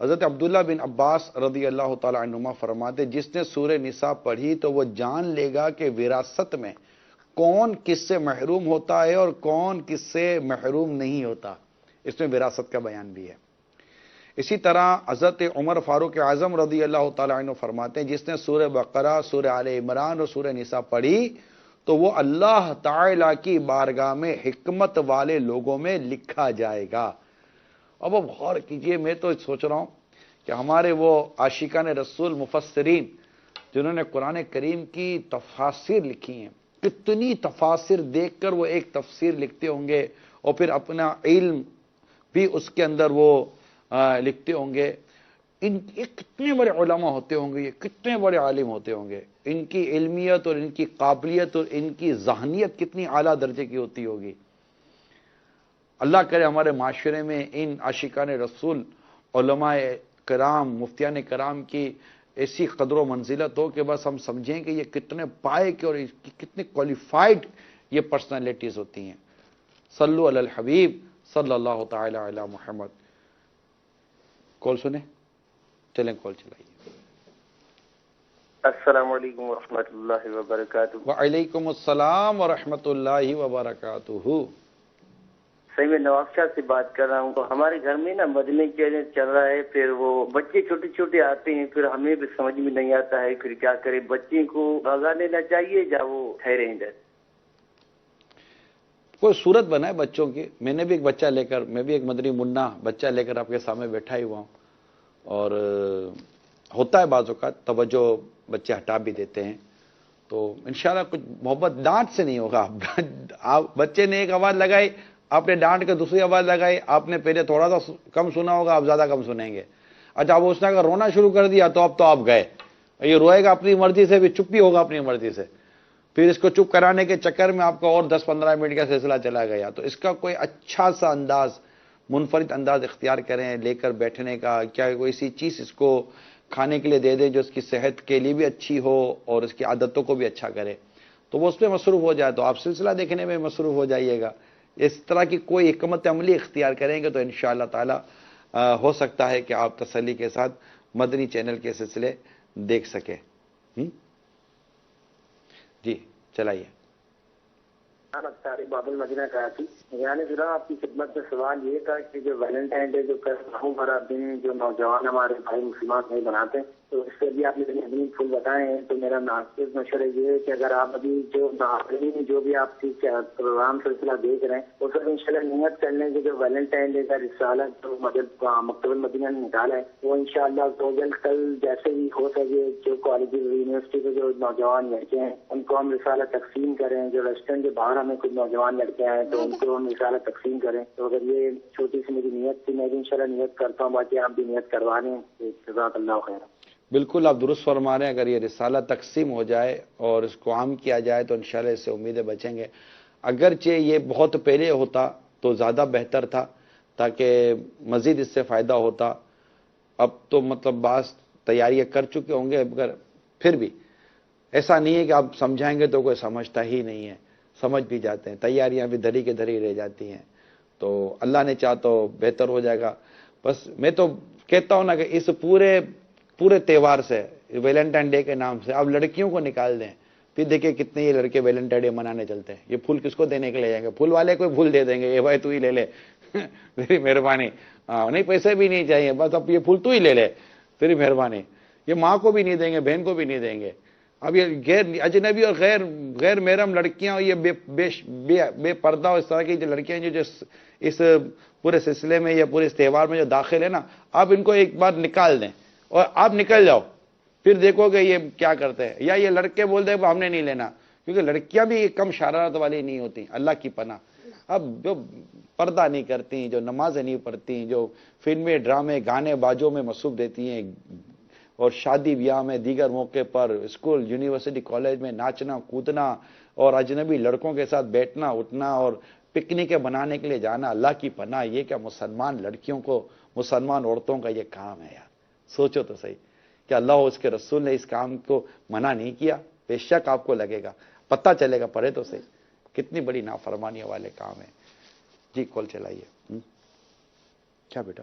حضرت عبداللہ بن عباس رضی اللہ تعالی عنہما فرماتے جس نے سورہ نساء پڑھی تو وہ جان لے گا کہ وراثت میں کون کس سے محروم ہوتا ہے اور کون کس سے محروم نہیں ہوتا. اس میں وراثت کا بیان بھی ہے. اسی طرح حضرت عمر فاروق اعظم رضی اللہ تعالی عنہ فرماتے ہیں جس نے سورہ بقرہ، سورہ آل عمران اور سورہ نساء پڑھی تو وہ اللہ تعالی کی بارگاہ میں حکمت والے لوگوں میں لکھا جائے گا. اب غور کیجئے، میں تو سوچ رہا ہوں کہ ہمارے وہ عاشقان رسول مفسرین جنہوں نے قرآن کریم کی تفاسیر لکھی ہیں، کتنی تفاسیر دیکھ کر وہ ایک تفسیر لکھتے ہوں گے اور پھر اپنا علم بھی اس کے اندر وہ لکھتے ہوں گے. یہ کتنے بڑے علماء ہوتے ہوں گے، یہ کتنے بڑے عالم ہوتے ہوں گے. ان کی علمیت اور ان کی قابلیت اور ان کی ذہنیت کتنی اعلیٰ درجے کی ہوتی ہوگی. اللہ کرے ہمارے معاشرے میں ان عاشقان رسول علماء کرام، مفتیان کرام کی ایسی قدر و منزلت ہو کہ بس ہم سمجھیں کہ یہ کتنے پائے کے اور کتنے کوالیفائڈ یہ پرسنالٹیز ہوتی ہیں. صلو علی الحبیب صلی اللہ تعالی علی محمد. کال سنیں، چلیں کال چلائیے. السلام علیکم ورحمۃ اللہ وبرکاتہ. وعلیکم السلام ورحمۃ اللہ وبرکاتہ. صحیح، میں نواب شاہ سے بات کر رہا ہوں. تو ہمارے گھر میں نا مدنی چینل چل رہا ہے، پھر وہ بچے چھوٹے چھوٹے آتے ہیں، پھر ہمیں بھی سمجھ میں نہیں آتا ہے پھر کیا کرے. بچے کو بھگا لینا چاہیے یا وہ ٹھہرے ادھر؟ کوئی صورت بنائے بچوں کی. میں نے بھی ایک بچہ لے کر، میں بھی ایک مدنی منا بچہ لے کر آپ کے سامنے بیٹھا ہی ہوا ہوں. اور ہوتا ہے بعض اوقات توجہ بچے ہٹا بھی دیتے ہیں، تو انشاءاللہ کچھ محبت ڈانٹ سے نہیں ہوگا. آپ بچے نے ایک آواز لگائی، آپ نے ڈانٹ کے دوسری آواز لگائی، آپ نے پہلے تھوڑا سا کم سنا ہوگا، آپ زیادہ کم سنیں گے. اچھا اب اس نے اگر رونا شروع کر دیا تو اب تو آپ گئے. یہ روئے گا اپنی مرضی سے، بھی چپ بھی ہوگا اپنی مرضی سے. پھر اس کو چپ کرانے کے چکر میں آپ کا اور 10-15 منٹ کا سلسلہ چلا گیا. تو اس کا کوئی اچھا سا انداز، منفرد انداز اختیار کریں لے کر بیٹھنے کا. کیا کوئی ایسی چیز اس کو کھانے کے لیے دے دیں جو اس کی صحت کے لیے بھی اچھی ہو اور اس کی عادتوں کو بھی اچھا کرے. تو وہ اس میں مصروف ہو جائے تو آپ سلسلہ دیکھنے میں مصروف ہو جائیے گا. اس طرح کی کوئی حکمت عملی اختیار کریں گے تو انشاءاللہ تعالی ہو سکتا ہے کہ آپ تسلی کے ساتھ مدنی چینل کے سلسلے دیکھ سکیں. جی چلائیے. بابل مدینہ کراچی. یعنی ذرا آپ کی خدمت میں سوال یہ تھا کہ جو ویلنٹائن ڈے جو کر رہا بھرا دن جو نوجوان ہمارے بھائی مسلمان نہیں بناتے، تو اس سے بھی آپ نے ابھی پھول بتائے ہیں. تو میرا ناقص مشورہ یہ ہے کہ اگر آپ ابھی جو ناظرین جو بھی آپ کی پروگرام سلسلہ دیکھ رہے ہیں اس میں انشاءاللہ نیت کر لیں کہ جو ویلنٹائن ڈے کا رسالہ جو مکتبہ المدینہ نے نکالا ہے وہ انشاءاللہ کل جیسے بھی ہو سکے جو کالجز یونیورسٹی کے جو نوجوان لڑکے ہیں ان کو ہم رسالہ تقسیم کریں. جو ریسٹورینٹ کے باہر ہمیں کچھ نوجوان لڑکے ہیں تو ان کو ہم رسالہ تقسیم کریں. تو اگر یہ چھوٹی سی میری نیت تھی، میں بھی انشاءاللہ نیت کرتا ہوں، باقی آپ بھی نیت کروا لیں. جزاک اللہ خیر. بالکل آپ درست فرما رہے ہیں. اگر یہ رسالہ تقسیم ہو جائے اور اس کو عام کیا جائے تو انشاءاللہ اس سے امیدیں بچیں گے. اگرچہ یہ بہت پہلے ہوتا تو زیادہ بہتر تھا تاکہ مزید اس سے فائدہ ہوتا. اب تو مطلب بعض تیاریاں کر چکے ہوں گے، مگر پھر بھی ایسا نہیں ہے کہ آپ سمجھائیں گے تو کوئی سمجھتا ہی نہیں ہے، سمجھ بھی جاتے ہیں. تیاریاں بھی دھری کے دھری رہ جاتی ہیں. تو اللہ نے چاہا تو بہتر ہو جائے گا. بس میں تو کہتا ہوں نا کہ اس پورے تہوار سے، ویلنٹائن ڈے کے نام سے آپ لڑکیوں کو نکال دیں. پھر دیکھیں کتنے یہ لڑکے ویلنٹائن ڈے منانے چلتے ہیں. یہ پھول کس کو دینے کے لے جائیں گے؟ پھول والے کوئی پھول دے دیں گے، یہ بھائی تو ہی لے لے، تیری مہربانی. نہیں پیسے بھی نہیں چاہیے، بس اب یہ پھول تو ہی لے لے، تیری مہربانی. یہ ماں کو بھی نہیں دیں گے، بہن کو بھی نہیں دیں گے. اب یہ غیر اجنبی اور غیر محرم لڑکیاں، یہ بے پردہ اور اس طرح کی جو لڑکیاں جو اس پورے سلسلے میں یا پورے اس تہوار میں جو داخل ہے نا، آپ ان کو ایک بار نکال دیں اور آپ نکل جاؤ. پھر دیکھو کہ یہ کیا کرتے ہیں. یا یہ لڑکے بول دیں ہم نے نہیں لینا، کیونکہ لڑکیاں بھی کم شرارت والی نہیں ہوتی، اللہ کی پناہ. اب جو پردہ نہیں کرتی، جو نمازیں نہیں پڑھتی، جو فلمیں ڈرامے گانے باجوں میں مصروف دیتی ہیں اور شادی بیاہ میں دیگر موقع پر اسکول یونیورسٹی کالج میں ناچنا کودنا اور اجنبی لڑکوں کے ساتھ بیٹھنا اٹھنا اور پکنکیں بنانے کے لیے جانا، اللہ کی پناہ. یہ کیا مسلمان لڑکیوں کو، مسلمان عورتوں کا یہ کام ہے یار؟ سوچو تو صحیح کہ اللہ اور اس کے رسول نے اس کام کو منع نہیں کیا. بے شک آپ کو لگے گا، پتہ چلے گا، پڑھے تو صحیح کتنی بڑی نافرمانی والے کام ہے. جی کال چلائیے. کیا بیٹا؟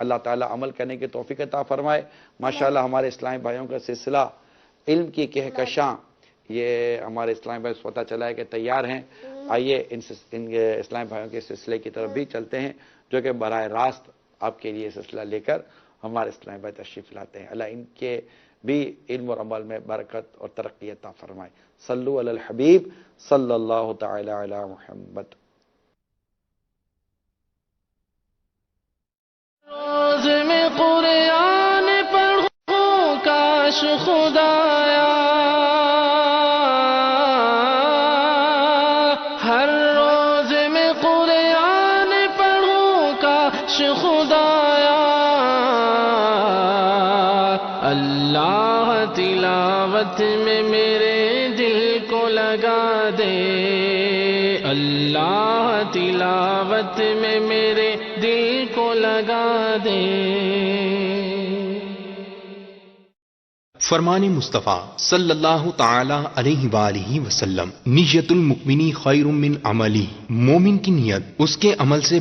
اللہ تعالیٰ عمل کرنے کی توفیق عطا فرمائے۔ ماشاءاللہ ہمارے اسلامی بھائیوں کا سلسلہ علم کی کہکشاں، یہ ہمارے اسلامی بھائی پتہ چلا ہے کہ تیار ہیں۔ آئیے ان اسلامی بھائیوں کے سلسلے کی طرف بھی چلتے ہیں، جو کہ براہ راست آپ کے لیے سلسلہ لے کر ہمارے اسلامی بھائی تشریف لاتے ہیں۔ اللہ ان کے بھی علم اور عمل میں برکت اور ترقی عطا فرمائے۔ صلو علی الحبیب صلی اللہ تعالی علی محمد۔ روز میں قرآن پڑھوں کاش خدایا، ہر روز میں قرآن پڑھوں کاش خدایا، اللہ تلاوت میں میرے دل کو لگا دے، اللہ تلاوت میں میرے دل کو لگا دے۔ فرمان مصطفیٰ صلی اللہ تعالی علیہ وآلہ وسلم، نیت المؤمن خیر من عملی، مومن کی نیت اس کے عمل سے